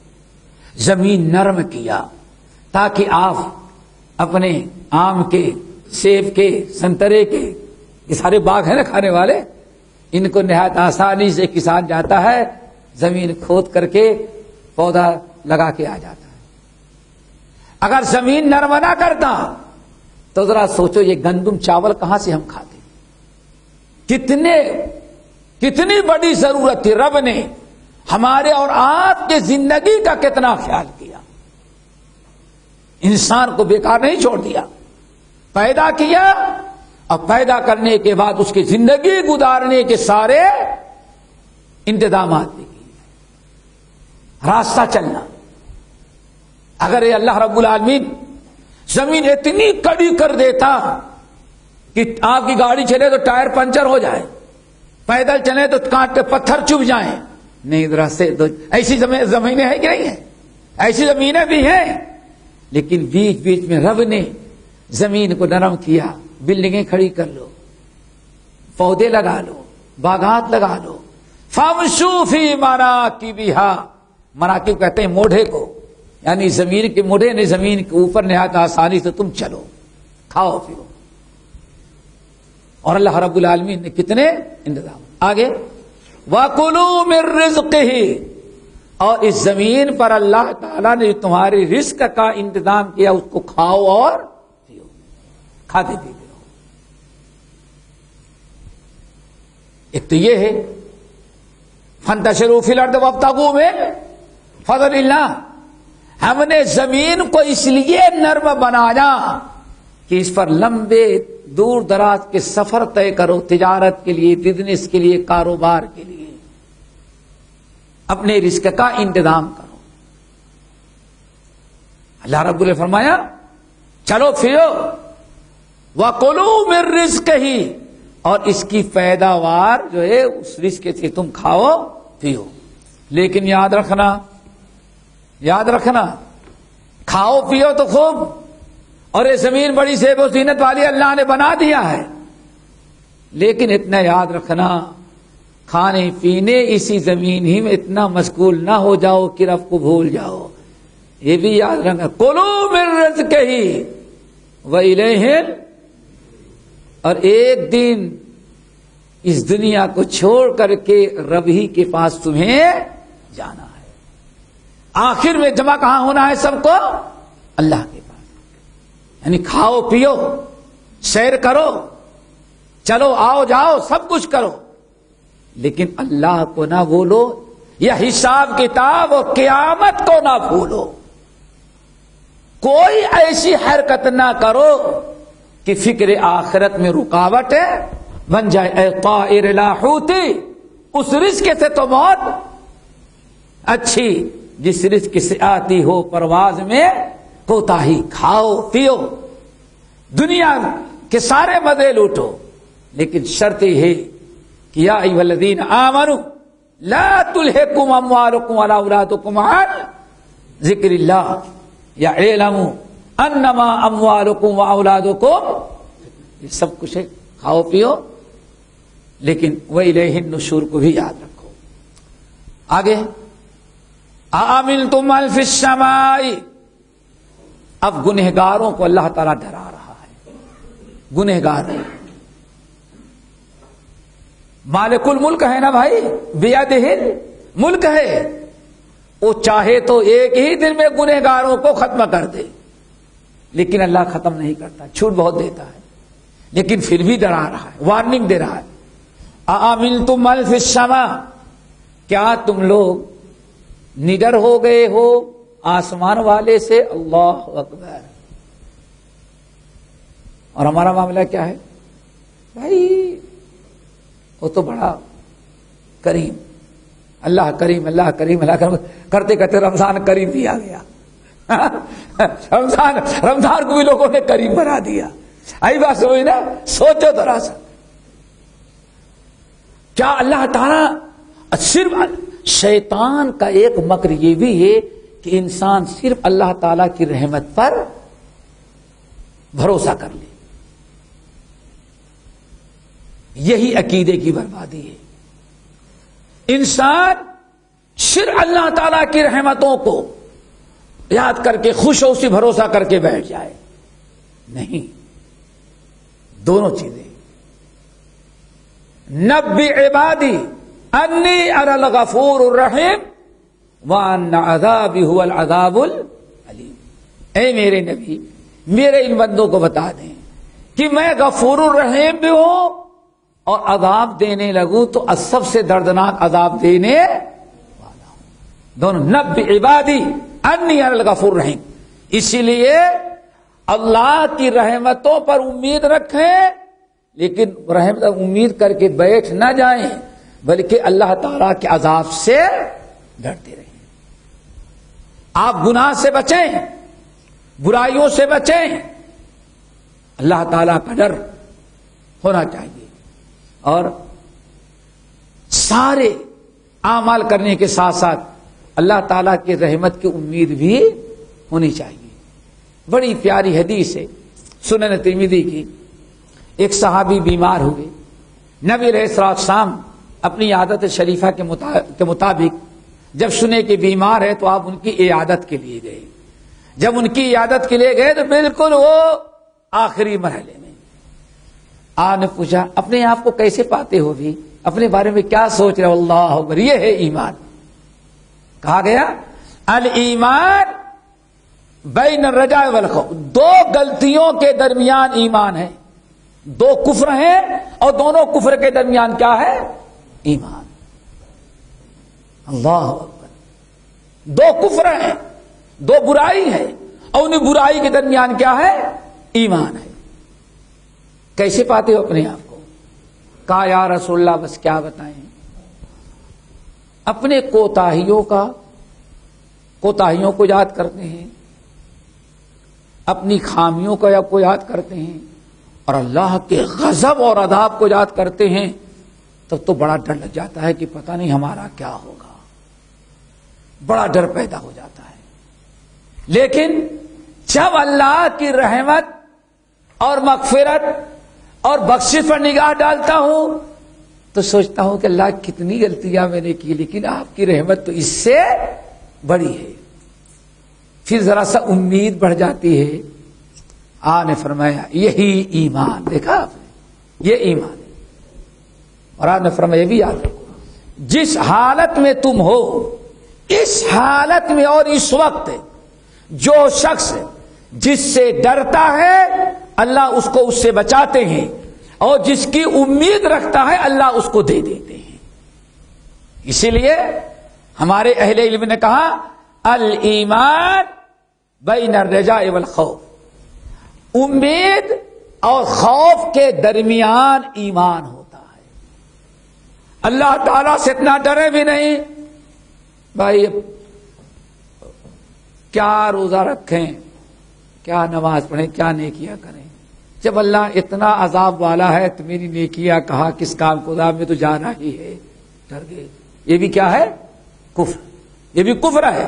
زمین نرم کیا تاکہ آپ اپنے آم کے، سیب کے، سنترے کے، یہ سارے باغ ہیں نا کھانے والے، ان کو نہایت آسانی سے کسان جاتا ہے، زمین کھود کر کے پودا لگا کے آ جاتا ہے. اگر زمین نرم نہ کرتا تو ذرا سوچو یہ گندم چاول کہاں سے ہم کھاتے؟ کتنی بڑی ضرورت تھی. رب نے ہمارے اور آپ کے زندگی کا کتنا خیال کیا. انسان کو بیکار نہیں چھوڑ دیا، پیدا کیا اور پیدا کرنے کے بعد اس کی زندگی گزارنے کے سارے انتظامات بھی کیے. راستہ چلنا، اگر یہ اللہ رب العالمین زمین اتنی کڑی کر دیتا کہ آپ کی گاڑی چلے تو ٹائر پنچر ہو جائے، پیدل چلے تو کانٹے پتھر چبھ جائیں، نہیں راستے تو ایسی زمینیں ہیں کہ نہیں ہیں؟ ایسی زمینیں بھی ہیں، لیکن بیچ بیچ میں رب نے زمین کو نرم کیا. بلڈنگیں کھڑی کر لو، پودے لگا لو، باغات لگا لو. فامشوا فی مناکبہا، مناکب کہتے ہیں موڑے کو، یعنی زمین کے موڑے نے زمین کے اوپر نہایت آسانی سے تم چلو، کھاؤ پیو. اور اللہ رب العالمین نے کتنے انتظام. آگے وَكُلُوا مِن رِزْقِهِ، اور اس زمین پر اللہ تعالیٰ نے تمہارے رزق کا انتظام کیا، اس کو کھاؤ اور پیو، کھاتے پیتے رہو. ایک تو یہ ہے فَانْتَشِرُوا فِي الْأَرْضِ وَابْتَغُوا مِن فَضْلِ اللَّهِ. ہم نے زمین کو اس لیے نرم بنایا کہ اس پر لمبے دور دراز کے سفر طے کرو، تجارت کے لیے، بزنس کے لیے، کاروبار کے لیے، اپنے رزق کا انتظام کرو. اللہ رب نے فرمایا چلو پھرو وَكُلُوا مِن رِزْقِهِ، اور اس کی پیداوار جو ہے اس رزق سے تم کھاؤ پیو. لیکن یاد رکھنا کھاؤ پیو تو خوب، اور یہ زمین بڑی زیب و زینت والی اللہ نے بنا دیا ہے، لیکن اتنا یاد رکھنا کھانے پینے اسی زمین ہی میں اتنا مشغول نہ ہو جاؤ کہ رب کو بھول جاؤ. یہ بھی یاد رکھنا کُلُوا مِن رِزْقِهِ وَإِلَيْهِ، اور ایک دن اس دنیا کو چھوڑ کر کے رب ہی کے پاس تمہیں جانا ہے. آخر میں جمع کہاں ہونا ہے سب کو؟ اللہ کے پاس. یعنی کھاؤ پیو، سیر کرو، چلو آؤ جاؤ، سب کچھ کرو، لیکن اللہ کو نہ بھولو، یا حساب کتاب اور قیامت کو نہ بھولو. کوئی ایسی حرکت نہ کرو کہ فکر آخرت میں رکاوٹ بن جائے. اے طائر لا حوتی، اس رزق سے تو بہت اچھی جس رزق سے آتی ہو پرواز میں کوتاہی. کھاؤ پیو، دنیا کے سارے مزے لوٹو، لیکن شرط یہ ہے کہ یا ایھا الذین آمنوا لا تلھکم اموالکم ولا اولادکم عن ذکر اللہ یعلموا انما اموالکم واولادکم، یہ سب کچھ ہے، کھاؤ پیو، لیکن وَإِلَيْهِ النُّشُورُ کو بھی یاد رکھو۔ آگے أَأَمِنْتُمْ مَنْ فِي السَّمَاءِ، اب گنہگاروں کو اللہ تعالیٰ ڈرا رہا ہے۔ گنہگار مالک الملک ہے نا بھائی، بیدہ الملک ہے، وہ چاہے تو ایک ہی دن میں گنہگاروں کو ختم کر دے، لیکن اللہ ختم نہیں کرتا، چھوٹ بہت دیتا ہے، لیکن پھر بھی ڈرا رہا ہے، وارننگ دے رہا ہے۔ أَأَمِنْتُمْ مَنْ فِي السَّمَاءِ، کیا تم لوگ نڈر ہو گئے ہو آسمان والے سے؟ اللہ اکبر۔ اور ہمارا معاملہ کیا ہے بھائی؟ وہ تو بڑا کریم، اللہ کریم، اللہ کریم، اللہ کریم کرتے کرتے رمضان کریم بھی آ گیا۔ رمضان کو بھی لوگوں نے کریم بنا دیا۔ آئی بات سمجھ نا، سوچو ذرا سا، کیا اللہ تعالیٰ صرف شیطان کا ایک مکر یہ بھی ہے کہ انسان صرف اللہ تعالیٰ کی رحمت پر بھروسہ کر لے، یہی عقیدے کی بربادی ہے۔ انسان صرف اللہ تعالیٰ کی رحمتوں کو یاد کر کے خوش ہو اسی بھروسہ کر کے بیٹھ جائے، نہیں، دونوں چیزیں۔ نبی عبادی انی انا الغفور الرحیم وان عذابی هو العذاب العلیم، اے میرے نبی میرے ان بندوں کو بتا دیں کہ میں غفور الرحیم بھی ہوں، اور عذاب دینے لگوں تو سب سے دردناک عذاب دینے والا ہوں۔ دونوں، نبی عبادی انی انا الغفور الرحیم۔ اسی لیے اللہ کی رحمتوں پر امید رکھیں، لیکن رحمت امید کر کے بیٹھ نہ جائیں، بلکہ اللہ تعالیٰ کے عذاب سے ڈرتے رہیں۔ آپ گناہ سے بچیں، برائیوں سے بچیں، اللہ تعالیٰ کا ڈر ہونا چاہیے، اور سارے اعمال کرنے کے ساتھ ساتھ اللہ تعالیٰ کی رحمت کی امید بھی ہونی چاہیے۔ بڑی پیاری حدیث ہے سنن ترمذی کی، ایک صحابی بیمار ہوئے، نبی علیہ السلام اپنی عادت شریفہ کے مطابق جب سنے کہ بیمار ہے تو آپ ان کی عیادت کے لیے گئے۔ جب ان کی عیادت کے لیے گئے تو بالکل وہ آخری مرحلے میں، آپ نے پوچھا اپنے آپ کو کیسے پاتے ہو بھی، اپنے بارے میں کیا سوچ رہے ہو؟ اللہ اکبر، یہ ہے ایمان۔ کہا گیا الایمان بین الرجاء والخوف، دو غلطیوں کے درمیان ایمان ہے، دو کفر ہیں اور دونوں کفر کے درمیان کیا ہے؟ ایمان۔ اللہ اکبر، دو کفر ہیں، دو برائی ہے، اور ان برائی کے درمیان کیا ہے؟ ایمان ہے۔ کیسے پاتے ہو اپنے آپ کو؟ کہا یا رسول اللہ بس کیا بتائیں، اپنے کوتاہیوں کو یاد کرتے ہیں، اپنی خامیوں کو یاد کرتے ہیں، اور اللہ کے غضب اور عذاب کو یاد کرتے ہیں، تب تو بڑا ڈر لگ جاتا ہے کہ پتہ نہیں ہمارا کیا ہوگا، بڑا ڈر پیدا ہو جاتا ہے۔ لیکن جب اللہ کی رحمت اور مغفرت اور بخشش پر نگاہ ڈالتا ہوں تو سوچتا ہوں کہ اللہ کتنی غلطیاں میں نے کی، لیکن آپ کی رحمت تو اس سے بڑی ہے، پھر ذرا سا امید بڑھ جاتی ہے۔ آپ نے فرمایا یہی ایمان، دیکھا آپ نے، یہ ایمان ہے۔ اور آپ نے فرمایا یہ بھی یاد رکھو، جس حالت میں تم ہو اس حالت میں اور اس وقت جو شخص جس سے ڈرتا ہے اللہ اس کو اس سے بچاتے ہیں، اور جس کی امید رکھتا ہے اللہ اس کو دے دیتے ہیں۔ اسی لیے ہمارے اہل علم نے کہا الایمان بین الرجاء والخوف، امید اور خوف کے درمیان ایمان ہوتا ہے۔ اللہ تعالیٰ سے اتنا ڈرے بھی نہیں بھائی، کیا روزہ رکھیں، کیا نماز پڑھیں، کیا نیکیاں کریں، جب اللہ اتنا عذاب والا ہے تو میری نیکیاں کہاں، کس کام کو، عذاب میں تو جانا ہی ہے، ڈر گئے۔ یہ بھی کیا ہے؟ کفر، یہ بھی کفر ہے۔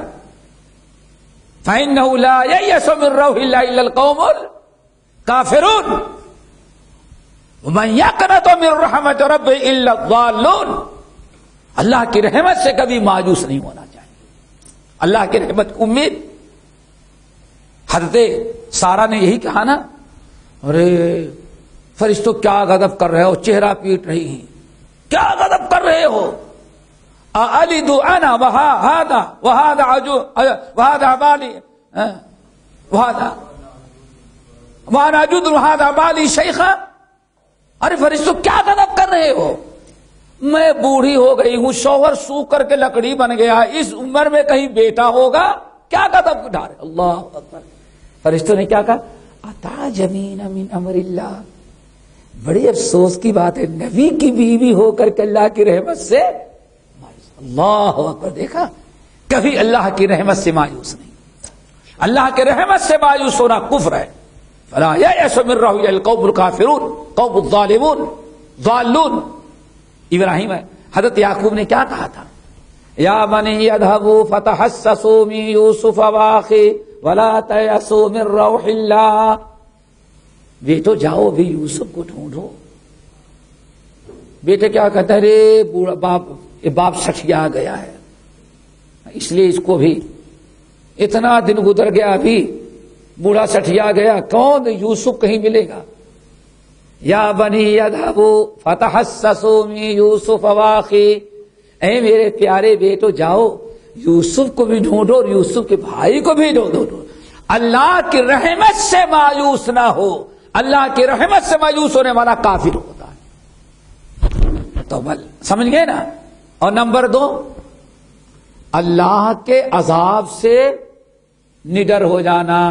فإنه لا ييأس من روح الله إلا القوم الكافرون ومن يقنط من رحمة ربه إلا الضالون. اللہ کی رحمت سے کبھی مایوس نہیں ہونا چاہیے. اللہ کی رحمت کی امید. حضرت سارا نے یہی کہا نا, ارے فرشتوں کیا غضب کر رہے ہو, چہرہ پیٹ رہی ہیں, کیا غضب کر رہے ہو. أَأَلِدُ أَنَا وَهَذَا بالي وَأَنَا أَجُدُ وَهَذَا بالي شيخا. ارے فرشتوں کیا غضب کر رہے ہو, میں بوڑھی ہو گئی ہوں, شوہر سوکھ کر کے لکڑی بن گیا, اس عمر میں کہیں بیٹا ہوگا, کیا غضب اٹھا رہے. اللہ اکبر. فرشتوں نے کیا کہا, أَتَعْجَبِينَ مِنْ أَمْرِ اللَّهِ. بڑی افسوس کی بات ہے, نبی کی بیوی ہو کر کے اللہ کی رحمت سے. اللہ اکبر. دیکھا, کبھی اللہ کی رحمت سے مایوس نہیں. اللہ کی رحمت سے مایوس ہونا کفر ہے. فلا يَيْأَسُ مِن رَّوْحِ اللَّهِ الْقَوْمُ الْكَافِرُونَ قوم الظالمون ضالون. ابراہیم حضرت یعقوب نے کیا کہا تھا, یا بنی اذهبوا فتحسسوا من یوسف واخیہ ولا تیأسوا من روح اللہ. بیٹو جاؤ بھی یوسف کو ڈھونڈو. بیٹے کیا کہتا ہے, رے بوڑھا باپ سٹیا گیا ہے, اس لیے اس کو بھی اتنا دن گزر گیا, ابھی بوڑھا سٹیا گیا, کون یوسف کہیں ملے گا. یا بنی اذهبوا فتحسسوا من یوسف واخیہ. اے میرے پیارے بیٹو جاؤ یوسف کو بھی ڈھونڈو اور یوسف کے بھائی کو بھی ڈھونڈو. اللہ کی رحمت سے مایوس نہ ہو. اللہ کی رحمت سے مایوس ہونے والا کافر ہوتا ہے. تو بل سمجھ گئے نا. اور نمبر 2, اللہ کے عذاب سے نڈر ہو جانا.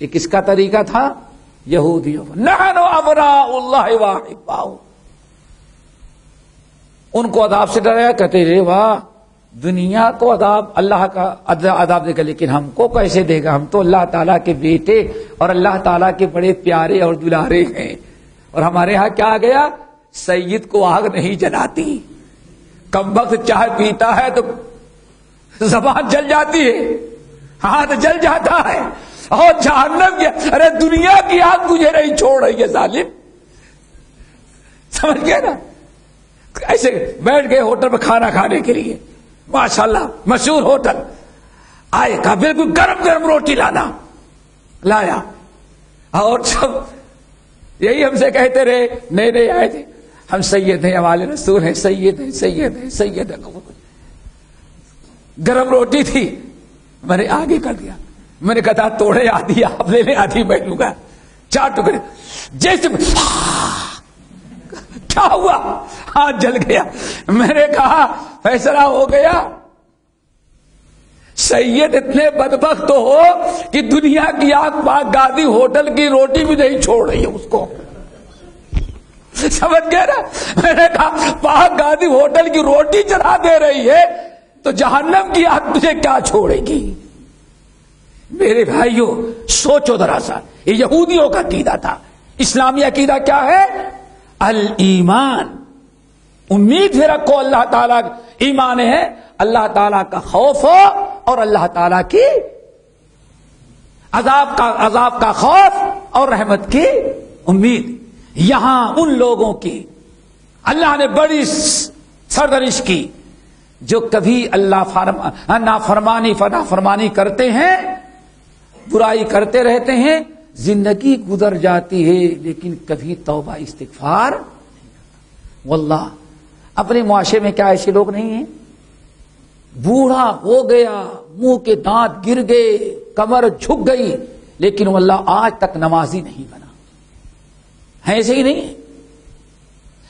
یہ کس کا طریقہ تھا؟ یہودیوں. نحن ابناء اللہ واحباؤہ. ان کو عذاب سے ڈرایا, کہتے رے واہ, دنیا کو عذاب اللہ کا عذاب دے گا, لیکن ہم کو کیسے دے گا, ہم تو اللہ تعالیٰ کے بیٹے اور اللہ تعالیٰ کے بڑے پیارے اور دلارے ہیں. اور ہمارے ہاں کیا گیا, سید کو آگ نہیں جلاتی, کم وقت چائے پیتا ہے تو زبان جل جاتی ہے, ہاتھ جل جاتا ہے, اور جہنم کی, ارے دنیا کی آگ تجھے نہیں چھوڑ رہی ہے ظالم. سمجھ گئے نا. ایسے بیٹھ گئے ہوٹل میں کھانا کھانے کے لیے, ماشاءاللہ مشہور ہوٹل, آئے کہا بالکل گرم گرم روٹی لانا, لایا, اور سب یہی ہم سے کہتے رہے, نئے نئے آئے تھے, ہم سید ہیں, ہمارے رسول ہیں, سید ہیں, سید ہیں, سید ہیں. گرم روٹی تھی, میں نے آگے کر دیا, میں نے کہا توڑے آدھی آپ لے لیں, آدھی میں لوں گا, 4 ٹکڑے. جیسے کیا ہوا, ہاتھ جل گیا. میں نے کہا فیصلہ ہو گیا. سید اتنے بدبخت ہو کہ دنیا کی آگ پاک گادی ہوٹل کی روٹی بھی نہیں چھوڑ رہی ہے اس کو. سمجھ گئے نا. میں نے کہا پاک گادی ہوٹل کی روٹی چلا دے رہی ہے تو جہنم کی آگ تجھے کیا چھوڑے گی. میرے بھائیوں سوچو ذرا سا, یہ یہودیوں کا عقیدہ تھا. اسلامی عقیدہ کیا ہے؟ الایمان. امید بھی رکھو اللہ تعالیٰ, ایمان ہے اللہ تعالیٰ کا خوف ہو اور اللہ تعالیٰ کی عذاب کا خوف اور رحمت کی امید. یہاں ان لوگوں کی اللہ نے بڑی سرزنش کی جو کبھی اللہ نافرمانی کرتے ہیں, برائی کرتے رہتے ہیں, زندگی گزر جاتی ہے لیکن کبھی توبہ استغفار. واللہ اپنے معاشرے میں کیا ایسے لوگ نہیں ہیں؟ بوڑھا ہو گیا, منہ کے دانت گر گئے, کمر جھک گئی, لیکن واللہ آج تک نمازی نہیں بنا ہے. ایسے ہی نہیں.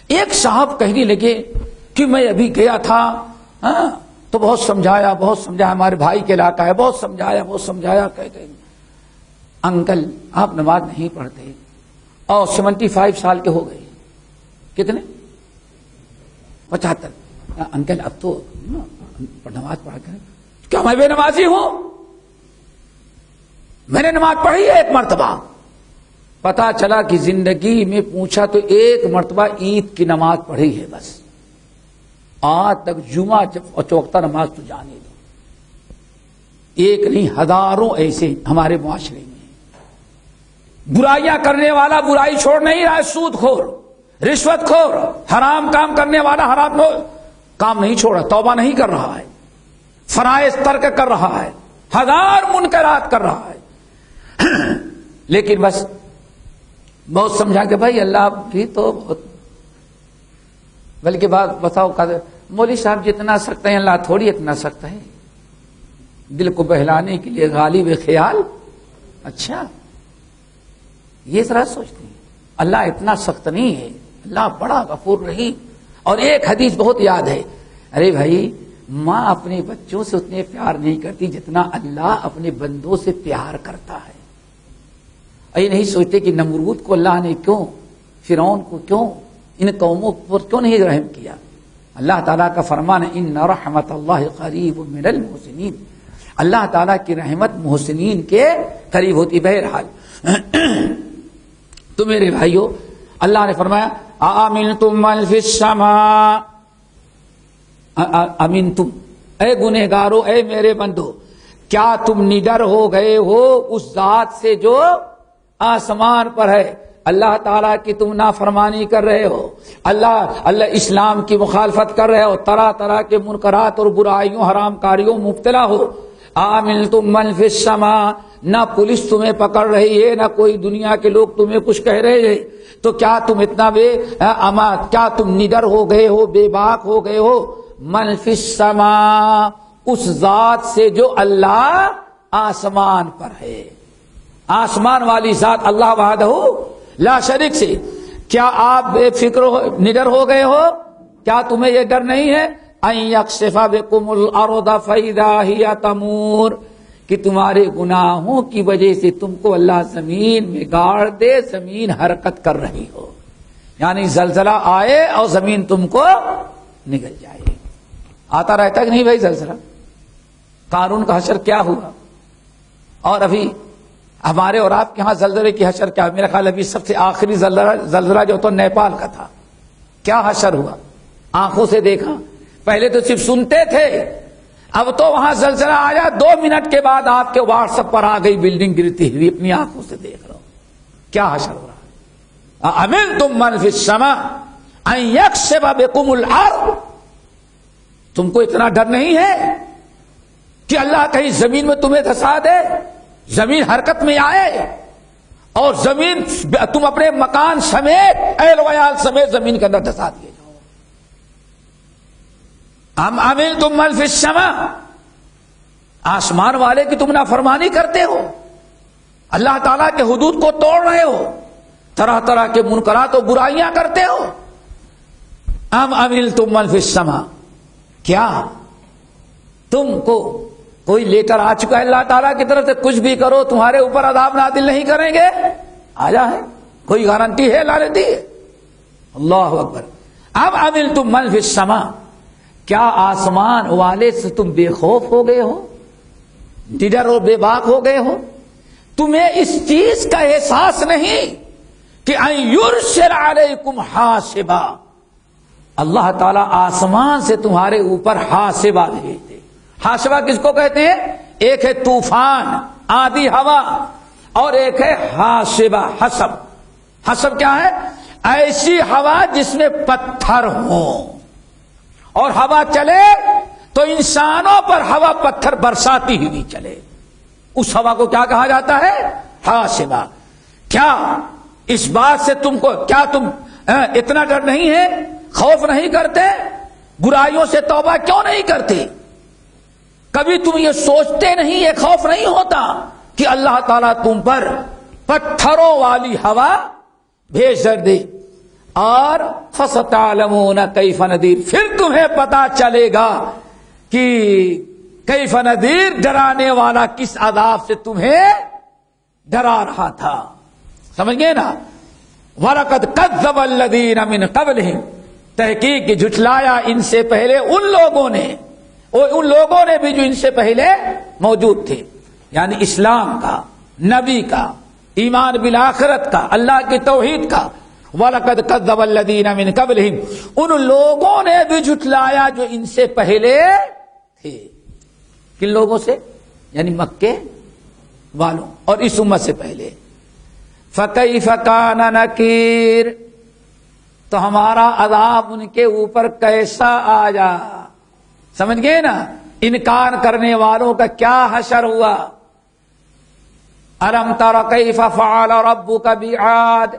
ایک صاحب کہنے لگے کہ میں ابھی گیا تھا تو بہت سمجھایا, ہمارے بھائی کے علاقہ ہے, بہت سمجھایا. کہتے ہیں انکل آپ نماز نہیں پڑھتے اور 75 سال کے ہو گئے. کتنے؟ 75. انکل اب تو نماز پڑھ کر کیا میں بے نمازی ہوں؟ میں نے نماز پڑھی ہے 1 مرتبہ. پتا چلا کہ زندگی میں پوچھا تو 1 مرتبہ عید کی نماز پڑھی ہے بس. آج تک جمعہ اور چوکتا نماز تو جانے دو. ایک نہیں ہزاروں ایسے ہمارے معاشرے میں برائیاں کرنے والا برائی چھوڑ نہیں رہا ہے، سود خور، رشوت خور، حرام کام کرنے والا حرام کام نہیں چھوڑا، توبہ نہیں کر رہا ہے، فرائض ترک کر رہا ہے، ہزار منکرات کر رہا ہے لیکن بس بہت سمجھا کہ بھائی اللہ بھی تو بہت، بلکہ بات بتاؤ مولوی صاحب جتنا سخت ہے اللہ تھوڑی اتنا سخت ہے، دل کو بہلانے کے لیے غالب خیال، اچھا یہ ذرا سوچتے ہیں اللہ اتنا سخت نہیں ہے، اللہ بڑا غفور رحیم. اور ایک حدیث بہت یاد ہے، ارے بھائی ماں اپنے بچوں سے اتنے پیار نہیں کرتی جتنا اللہ اپنے بندوں سے پیار کرتا ہے. یہ نہیں سوچتے کہ نمرود کو اللہ نے کیوں، فرعون کو کیوں، ان قوموں پر کیوں نہیں رحم کیا. اللہ تعالیٰ کا فرمان ہے ان رحمت اللہ قریب من المحسنین، اللہ تعالیٰ کی رحمت محسنین کے قریب ہوتی. بہرحال تو میرے بھائیو اللہ نے فرمایا آمنتم من فی السماء، امنتم اے گنہگارو، اے میرے بندو، کیا تم نڈر ہو گئے ہو اس ذات سے جو آسمان پر ہے. اللہ تعالیٰ کی تم نافرمانی کر رہے ہو، اللہ اسلام کی مخالفت کر رہے ہو، طرح طرح کے منکرات اور برائیوں حرام کاریوں مبتلا ہو. آمنتم من فی السماء، نہ پولیس تمہیں پکڑ رہی ہے، نہ کوئی دنیا کے لوگ تمہیں کچھ کہہ رہے ہیں، تو کیا تم اتنا کیا تم نڈر ہو گئے ہو، بے باک ہو گئے ہو. من فی السماء، اس ذات سے جو اللہ آسمان پر ہے، آسمان والی ذات اللہ وحدہ لا شریک سے. کیا آپ بے فکر نڈر ہو گئے ہو؟ کیا تمہیں یہ ڈر نہیں ہے ان یکشف بکم الارض فاذا ہی تمور، کہ تمہارے گناہوں کی وجہ سے تم کو اللہ زمین میں گاڑ دے، زمین حرکت کر رہی ہو، یعنی زلزلہ آئے اور زمین تم کو نگل جائے. آتا رہتا کہ نہیں بھائی زلزلہ؟ قارون کا حشر کیا ہوا؟ اور ابھی ہمارے اور آپ کے ہاں زلزلے کی حشر کیا؟ میرا خیال ابھی سب سے آخری زلزلہ جو تو نیپال کا تھا، کیا حشر ہوا؟ آنکھوں سے دیکھا، پہلے تو صرف سنتے تھے، اب تو وہاں زلزلہ آیا 2 منٹ کے بعد آپ کے واٹس ایپ پر آ گئی بلڈنگ گرتی ہوئی، اپنی آنکھوں سے دیکھ رہا ہوں. کیا حشر ہو رہا ہے؟ امنتم من فی السماء ان یکشف بکم الارض، تم کو اتنا ڈر نہیں ہے کہ اللہ کہیں زمین میں تمہیں دھسا دے، زمین حرکت میں آئے اور زمین تم اپنے مکان سمیت، اہل ویال سمیت زمین کے اندر دھسا دیے جاؤ. ہم امنتم من فی السماء، آسمان والے کی تم نافرمانی کرتے ہو، اللہ تعالیٰ کے حدود کو توڑ رہے ہو، طرح طرح کے منکرات و برائیاں کرتے ہو. ام امنتم من فی السماء، کیا تم کو کوئی لیٹر آ چکا ہے اللہ تعالیٰ کی طرف سے کچھ بھی کرو تمہارے اوپر عذاب نازل نہیں کریں گے؟ آیا ہے؟ کوئی گارنٹی ہے اللہ نے دی ہے؟ اللہ اکبر. اب امنتم من فی السماء، کیا آسمان والے سے تم بے خوف ہو گئے ہو، ڈر اور بے باک ہو گئے ہو؟ تمہیں اس چیز کا احساس نہیں کہ ان یرسل علیکم حاسبا، اللہ تعالیٰ آسمان سے تمہارے اوپر حاسبہ بھیج دے. حاسبہ کس کو کہتے ہیں؟ ایک ہے طوفان، آندھی ہوا، اور ایک ہے حاسبہ حسب. حسب کیا ہے؟ ایسی ہوا جس میں پتھر ہوں اور ہوا چلے تو انسانوں پر ہوا پتھر برساتی ہوئی چلے، اس ہوا کو کیا کہا جاتا ہے؟ حاسبہ. کیا اس بات سے تم کو، کیا تم اتنا ڈر نہیں ہے، خوف نہیں کرتے؟ برائیوں سے توبہ کیوں نہیں کرتے؟ کبھی تم یہ سوچتے نہیں، یہ خوف نہیں ہوتا کہ اللہ تعالیٰ تم پر پتھروں والی ہوا بھیج دے اور فَسَتَعْلَمُونَ كَيْفَ نَذِيرٌ، پھر تمہیں پتا چلے گا کہ کیف نذیر، ڈرانے والا کس عذاب سے تمہیں ڈرا رہا تھا. سمجھ گئے نا؟ وَلَقَدْ كَذَّبَ الَّذِينَ مِنْ قَبْلِهِمْ، تحقیق جھٹلایا ان سے پہلے ان لوگوں نے بھی جو ان سے پہلے موجود تھے، یعنی اسلام کا، نبی کا، ایمان بالآخرت کا، اللہ کی توحید کا. وَلَقَدْ كَذَّبَ الَّذِينَ مِنْ قَبْلِهِمْ، ان لوگوں نے بھی جھٹلایا جو ان سے پہلے تھے. کن لوگوں سے؟ یعنی مکے والوں اور اس امت سے پہلے. فَكَيْفَ كَانَ نَكِيرٌ، تو ہمارا عذاب ان کے اوپر کیسا آیا. سمجھ گئے نا انکار کرنے والوں کا کیا حشر ہوا. أَلَمْ تَرَ كَيْفَ فَعَلَ رَبُّكَ بِعَادٍ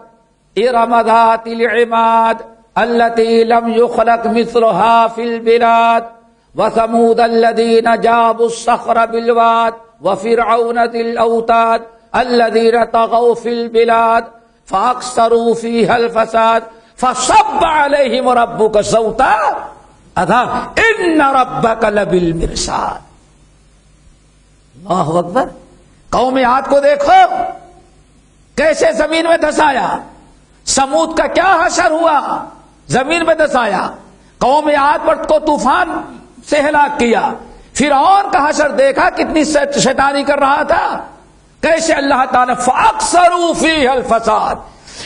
إِرَمَ ذَاتِ الْعِمَادِ الَّتِي لَمْ يُخْلَقْ مِثْلُهَا فِي الْبِلَادِ وَثَمُودَ الَّذِينَ جَابُوا الصَّخْرَ بِالْوَادِ وَفِرْعَوْنَ ذِي الْأَوْتَادِ الَّذِينَ طَغَوْا فِي الْبِلَادِ فَأَكْثَرُوا فِيهَا الْفَسَادَ فَصَبَّ عَلَيْهِمْ رَبُّكَ صَوْتَ عَذَابٍ إِنَّ رَبَّكَ لَبِالْمِرْصَادِ. اللہ اکبر. قوم عاد کو دیکھو کیسے زمین میں دھسایا. سمود کا کیا حشر ہوا، زمین میں دھسایا. قوم عاد پر کو طوفان سے ہلاک کیا. فرعون کا حشر دیکھا کتنی شیطانی کر رہا تھا. کیسے اللہ تعالیٰ فَأَكْثَرُوا فِيهَا الْفَسَادَ،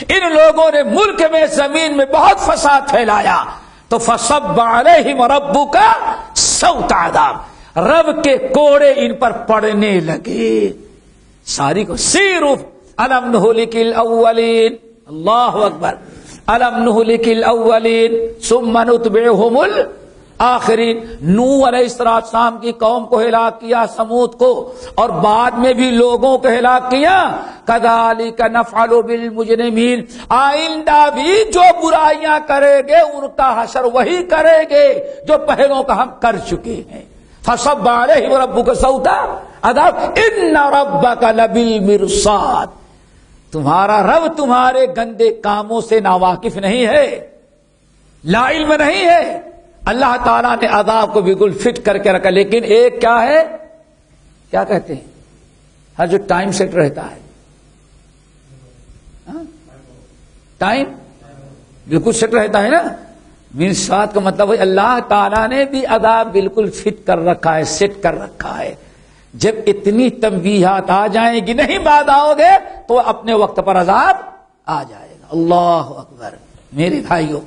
ان لوگوں نے ملک میں زمین میں بہت فساد پھیلایا. تو فَصَبَّ عَلَيْهِمْ رَبُّكَ صَوْتَ عَذَابٍ، رب کے کوڑے ان پر پڑنے لگے. ساری کو سیروا أَلَمْ نُهْلِكِ الْأَوَّلِينَ. اللہ اکبر. أَلَمْ نُهْلِكِ الْأَوَّلِينَ ثُمَّ نُتْبِعُهُمُ الْآخِرِينَ. نوح علیہ السلام کی قوم کو ہلاک کیا، سمود کو، اور بعد میں بھی لوگوں کو ہلاک کیا. كَذَلِكَ نَفْعَلُ بِالْمُجْرِمِينَ، آئندہ بھی جو برائیاں کریں گے ان کا حشر وہی کریں گے جو پہلوں کا ہم کر چکے ہیں. فَصَبَّ عَلَيْهِمْ رَبُّكَ صَوْتَ عَذَابٍ إِنَّ رَبَّكَ لَبِالْمِرْصَادِ. تمہارا رب تمہارے گندے کاموں سے ناواقف نہیں ہے، لا علم نہیں ہے. اللہ تعالیٰ نے عذاب کو بالکل فٹ کر کے رکھا. لیکن ایک کیا ہے، کیا کہتے ہیں، ہر جو ٹائم سیٹ رہتا ہے، ٹائم بالکل سیٹ رہتا ہے نا. مرصاد کا مطلب ہے اللہ تعالیٰ نے بھی عذاب بالکل فٹ کر رکھا ہے، سیٹ کر رکھا ہے. جب اتنی تنبیہات آ جائیں گی نہیں بعد آؤ گے تو اپنے وقت پر عذاب آ جائے گا. اللہ اکبر. میرے بھائیو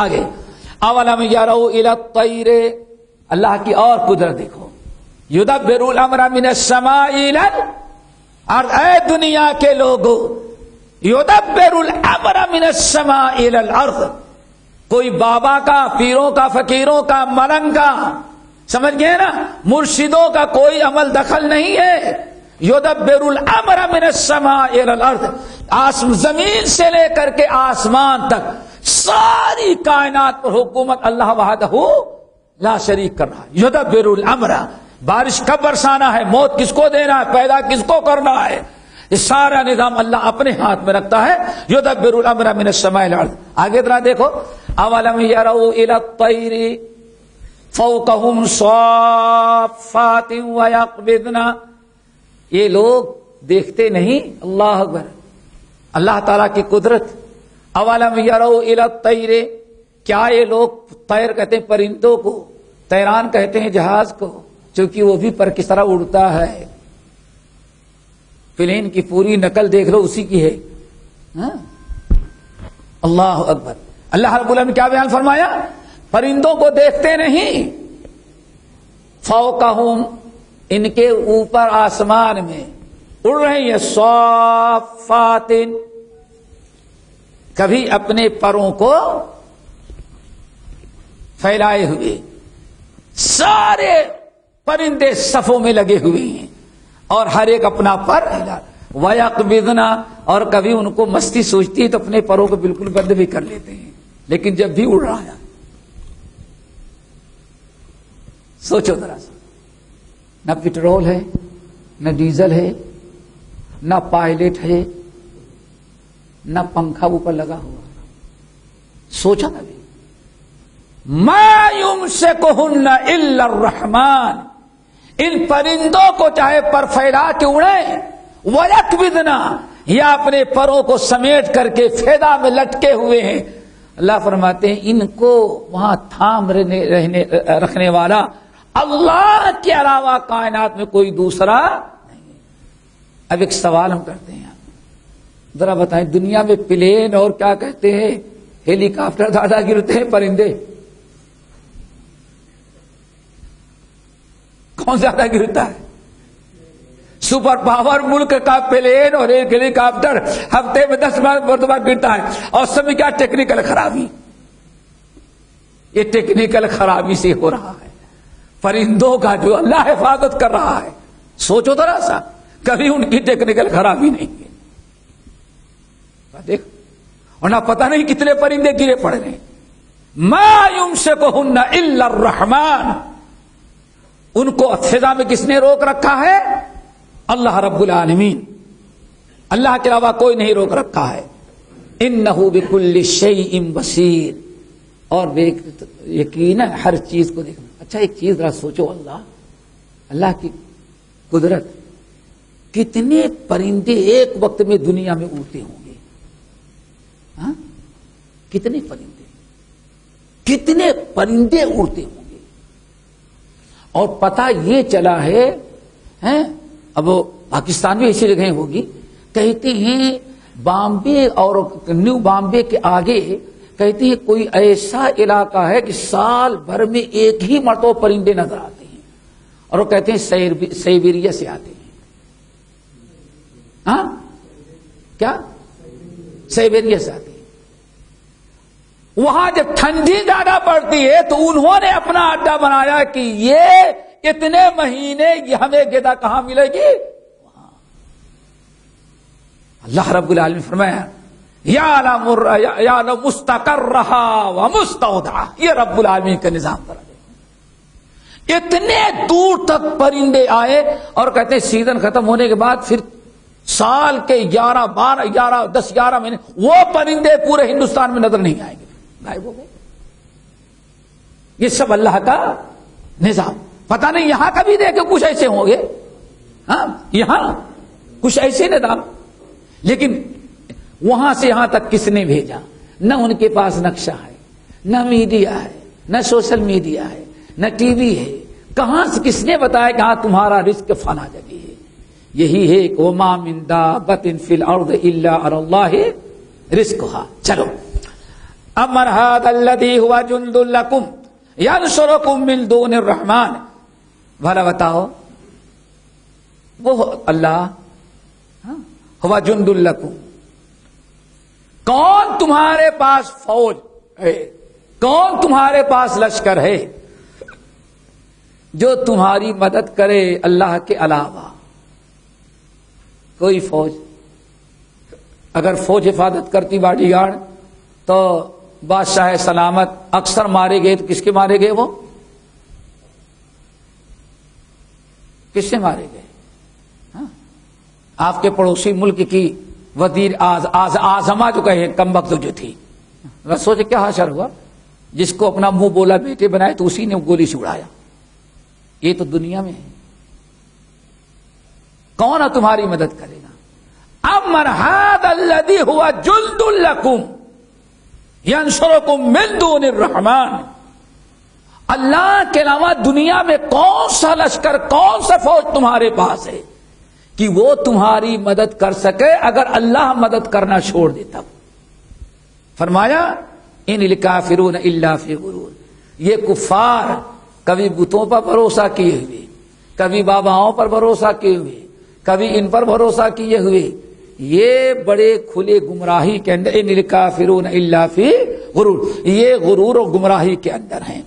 آگے اولم یروا الی الطیر، اللہ کی اور قدرت دیکھو. یدبر الامر من السماء الی الارض، اے دنیا کے لوگوں، یدبر الامر من السماء الی الارض. کوئی بابا کا، پیروں کا، فقیروں کا، ملنگ کا، سمجھ گئے نا، مرشدوں کا کوئی عمل دخل نہیں ہے. یدبر الامر من السماء الی الارض، زمین سے لے کر کے آسمان تک ساری کائنات پر حکومت اللہ وحدہ لا شریک کر رہا ہے. یدبر الامر، بارش کب برسانا ہے، موت کس کو دینا ہے، پیدا کس کو کرنا ہے، یہ سارا نظام اللہ اپنے ہاتھ میں رکھتا ہے. یدبر الامر من السماء الی الارض. آگے ذرا دیکھو اولم یروا الی الطیر فوقهم صافات ویقبضن، یہ لوگ دیکھتے نہیں. اللہ اکبر. اللہ تعالیٰ کی قدرت. اولم یروا الی الطیر، کیا یہ لوگ، طیر کہتے ہیں پرندوں کو، طیران کہتے ہیں جہاز کو، چونکہ وہ بھی پر کس طرح اڑتا ہے. پلین کی پوری نقل دیکھ لو اسی کی ہے. اللہ اکبر. اللہ رب العالمین نے کیا بیان فرمایا، پرندوں کو دیکھتے نہیں. فوقہم، ان کے اوپر آسمان میں اڑ رہی ہے. صافات، کبھی اپنے پروں کو پھیلائے ہوئے، سارے پرندے صفوں میں لگے ہوئے ہیں اور ہر ایک اپنا پر وَيَقْبِضْنَ، اور کبھی ان کو مستی سوچتی ہے تو اپنے پروں کو بالکل بند بھی کر لیتے ہیں. لیکن جب بھی اڑ رہا ہے، سوچو ذرا سا، نہ پٹرول ہے، نہ ڈیزل ہے، نہ پائلٹ ہے، نہ پنکھا اوپر لگا ہوا. سوچا نا بھی، مَا يُمْسِكُهُنَّ إِلَّا الرَّحْمَنُ، ان پرندوں کو چاہے پر پھیلا کے اڑیں، وَيَقْبِضْنَ، یا اپنے پروں کو سمیٹ کر کے فیدا میں لٹکے ہوئے ہیں. اللہ فرماتے ہیں ان کو وہاں تھام رکھنے والا اللہ کے علاوہ کائنات میں کوئی دوسرا نہیں. اب ایک سوال ہم کرتے ہیں، ذرا بتائیں، دنیا میں پلین اور کیا کہتے ہیں، ہیلی کاپٹر زیادہ گرتے ہیں پرندے؟ کون زیادہ گرتا ہے؟ سپر پاور ملک کا پلین اور ایک ہیلی کاپٹر ہفتے میں 10 مرتبہ گرتا ہے، اور سب کیا ٹیکنیکل خرابی، یہ ٹیکنیکل خرابی سے ہو رہا ہے۔ پرندوں کا جو اللہ حفاظت کر رہا ہے، سوچو ذرا سا، کبھی ان کی ٹیکنیکل خرابی نہیں ہے۔ دیکھ، اور نہ پتہ نہیں کتنے پرندے گرے پڑے ہیں۔ ما یمسکہن الا الرحمن، ان کو فضا میں کس نے روک رکھا ہے؟ اللہ رب العالمین، اللہ کے علاوہ کوئی نہیں روک رکھا ہے۔ انہ بکل شیء بصیر، اور یقین ہے ہر چیز کو دیکھنا۔ اچھا ایک چیز ذرا سوچو، اللہ کی قدرت، کتنے پرندے ایک وقت میں دنیا میں اڑتے ہوں گے؟ ہاں، کتنے پرندے اڑتے ہوں گے؟ اور پتہ یہ چلا ہے، اب پاکستان میں ایسی جگہیں ہوگی، کہتے ہیں بامبے اور نیو بامبے کے آگے کہتے ہیں کوئی ایسا علاقہ ہے کہ سال بھر میں ایک ہی مرتبہ پرندے نظر آتے ہیں، اور وہ کہتے ہیں سائبیریا سے آتے ہیں۔ ہاں کیا؟ سائبیریا سے آتے ہیں۔ وہاں جب ٹھنڈی زیادہ پڑتی ہے تو انہوں نے اپنا اڈا بنایا کہ یہ اتنے مہینے ہمیں غذا کہاں ملے گی؟ وہاں۔ اللہ رب العالمین فرمایا یعلم مستقرها ومستودعها، یہ رب العالمین کا نظام پر اتنے دور تک پرندے آئے، اور کہتے ہیں سیزن ختم ہونے کے بعد پھر سال کے 11 مہینے وہ پرندے پورے ہندوستان میں نظر نہیں آئیں گے، غائب ہو گئے۔ یہ سب اللہ کا نظام۔ پتہ نہیں یہاں کبھی دیکھے کچھ ایسے ہوں گے، ہاں یہاں کچھ ایسے نظام، لیکن وہاں سے یہاں تک کس نے بھیجا؟ نہ ان کے پاس نقشہ ہے، نہ میڈیا ہے، نہ سوشل میڈیا ہے، نہ ٹی وی ہے، کہاں سے کس نے بتایا کہ ہاں تمہارا رزق فلاں جگہ ہے؟ یہی ہے کہ وما من دابۃ فی الارض الا علی اللہ رزقها۔ چلو، امن ھذا الذی ھو جند لکم ینصرکم من دون الرحمن، بھلا بتاؤ وہ اللہ ھو جند لکم، کون تمہارے پاس فوج ہے، کون تمہارے پاس لشکر ہے جو تمہاری مدد کرے اللہ کے علاوہ؟ کوئی فوج؟ اگر فوج حفاظت کرتی باڈی گارڈ تو بادشاہ سلامت اکثر مارے گئے، تو کس کے مارے گئے؟ وہ کس سے مارے گئے؟ ہاں؟ آپ کے پڑوسی ملک کی وزیر اعظمہ جو کہے کم وقت جو تھی، بس سوچے کیا حشر ہوا، جس کو اپنا منہ بولا بیٹے بنائے تو اسی نے گولی سے اڑایا۔ یہ تو دنیا میں ہے، کون ہے تمہاری مدد کرے گا؟ امن ھذا الذی ھو جند لکم ینصرکم من دون الرحمن، اللہ کے علاوہ دنیا میں کون سا لشکر، کون سا فوج تمہارے پاس ہے کہ وہ تمہاری مدد کر سکے اگر اللہ مدد کرنا چھوڑ دیتا؟ فرمایا ان الکافرون الا فی غرور، یہ کفار کبھی بتوں پر بھروسہ کیے ہوئے، کبھی باباؤں پر بھروسہ کیے ہوئے، کبھی ان پر بھروسہ کیے ہوئے، یہ بڑے کھلے گمراہی کے اندر، ان الکافرون الا فی غرور، یہ غرور اور گمراہی کے اندر ہیں،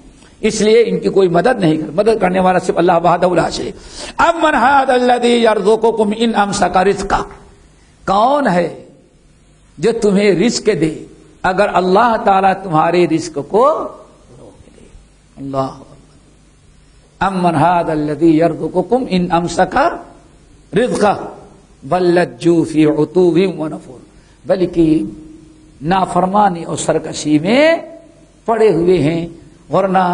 اس لیے ان کی کوئی مدد نہیں کر، مدد کرنے والا صرف اللہ وحدہ لا شریک۔ امن ھذا الذی یرزقکم ان امسک رزقا، کون ہے جو تمہیں رزق دے اگر اللہ تعالیٰ تمہارے رزق کو روک دے؟ اللہ امن ھذا الذی یرزقکم ان امسک رزقا بل لجوا فی عتو ونفور، بلکہ نافرمانی اور سرکشی میں پڑے ہوئے ہیں، ورنہ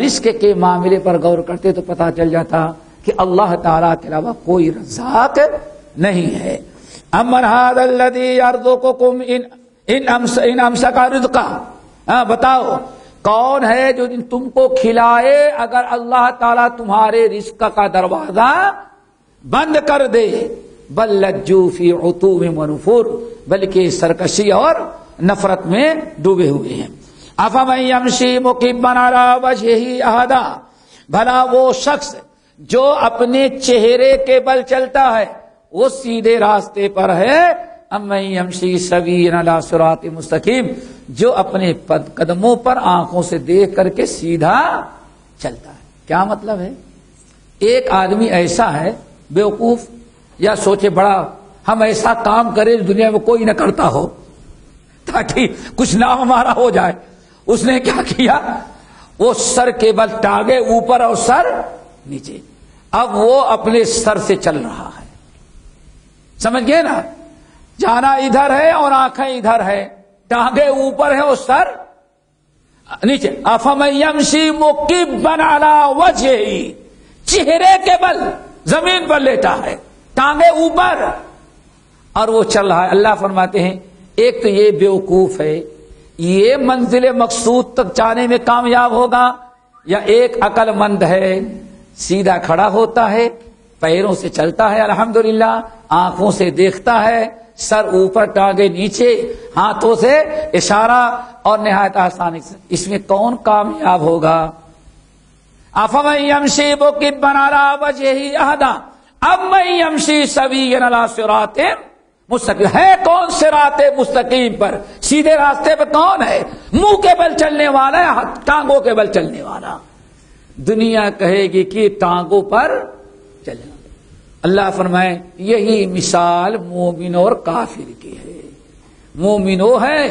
رزق کے معاملے پر غور کرتے تو پتہ چل جاتا کہ اللہ تعالیٰ کے علاوہ کوئی رزاق نہیں ہے۔ امن ھذا الذی یرزقکم ان امسک رزقا، بتاؤ کون ہے جو تم کو کھلائے اگر اللہ تعالیٰ تمہارے رزق کا دروازہ بند کر دے؟ بل لجوا فی عتو ونفور، بلکہ سرکشی اور نفرت میں ڈوبے ہوئے ہیں۔ افمن یمشی مکبا علی وجہہ اہدی، بھلا وہ شخص جو اپنے چہرے کے بل چلتا ہے وہ سیدھے راستے پر ہے، امن یمشی سویا علی صراط مستقیم، جو اپنے قدموں پر آنکھوں سے دیکھ کر کے سیدھا چلتا ہے۔ کیا مطلب ہے؟ ایک آدمی ایسا ہے بیوقوف، یا سوچے بڑا ہم ایسا کام کریں دنیا میں کوئی نہ کرتا ہو تاکہ کچھ نام ہمارا ہو جائے، اس نے کیا کیا، وہ سر کے بل ٹانگے اوپر اور سر نیچے، اب وہ اپنے سر سے چل رہا ہے، سمجھ گئے نا؟ جانا ادھر ہے اور آنکھیں ادھر ہے، ٹانگے اوپر ہے اور سر نیچے۔ افمن یمشی مکبا علی وجہہ، چہرے کے بل زمین پر لیٹا ہے، ٹانگے اوپر، اور وہ چل رہا ہے۔ اللہ فرماتے ہیں ایک تو یہ بیوقوف ہے، یہ منزل مقصود تک جانے میں کامیاب ہوگا، یا ایک عقل مند ہے سیدھا کھڑا ہوتا ہے، پیروں سے چلتا ہے الحمدللہ، آنکھوں سے دیکھتا ہے، سر اوپر ٹانگے نیچے، ہاتھوں سے اشارہ، اور نہایت آسانی سے۔ اس میں کون کامیاب ہوگا؟ افمن یمشی مکبا علی وجہہ اہدی امن یمشی سویا علی صراط مستقیم، ہے کون صراط مستقیم پر، سیدھے راستے پر کون ہے؟ منہ کے بل چلنے والا ہے، ٹانگوں کے بل چلنے والا؟ دنیا کہے گی کہ ٹانگوں پر چلنا۔ اللہ فرمائے یہی مثال مومن اور کافر کی ہے۔ مومن وہ ہے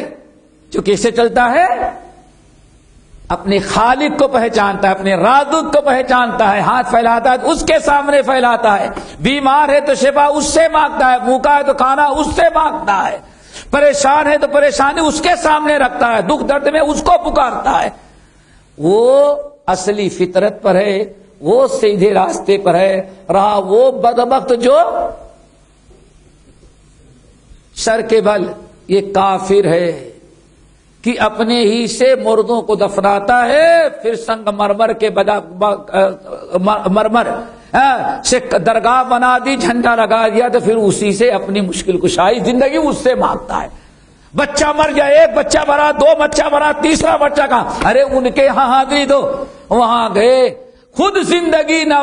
جو کیسے چلتا ہے، اپنے خالق کو پہچانتا ہے، اپنے رازق کو پہچانتا ہے، ہاتھ پھیلاتا ہے تو اس کے سامنے پھیلاتا ہے، بیمار ہے تو شفا اس سے مانگتا ہے، بھوکا ہے تو کھانا اس سے مانگتا ہے، پریشان ہے تو پریشانی اس کے سامنے رکھتا ہے، دکھ درد میں اس کو پکارتا ہے۔ وہ اصلی فطرت پر ہے، وہ سیدھے راستے پر ہے۔ رہا وہ بدبخت جو سر کے بل، یہ کافر ہے کہ اپنے ہی سے مردوں کو دفناتا ہے، پھر سنگ مرمر کے مرمر سے درگاہ بنا دی، جھنڈا لگا دیا، تو پھر اسی سے اپنی مشکل کشائی زندگی اس سے مانگتا ہے۔ بچہ مر جائے، ایک بچہ مرا، دو بچہ مرا، تیسرا بچہ کہاں؟ ارے ان کے ہاں حاضری دو، وہاں گئے، خود زندگی نہ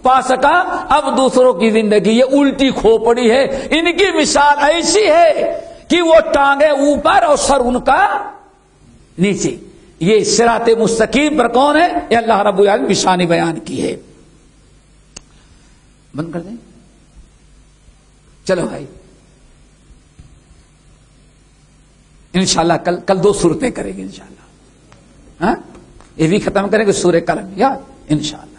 پا سکا، اب دوسروں کی زندگی، یہ الٹی کھوپڑی ہے۔ ان کی مثال ایسی ہے کہ وہ ٹانگیں اوپر اور سر ان کا نیچے۔ یہ صراط مستقیم پر کون ہے؟ یہ اللہ رب العالمین نشانی بیان کی ہے۔ بند کر دیں، چلو بھائی، انشاءاللہ کل 2 صورتیں کریں گے انشاءاللہ، ہاں یہ بھی ختم کریں گے سورہ قلم، یا انشاءاللہ۔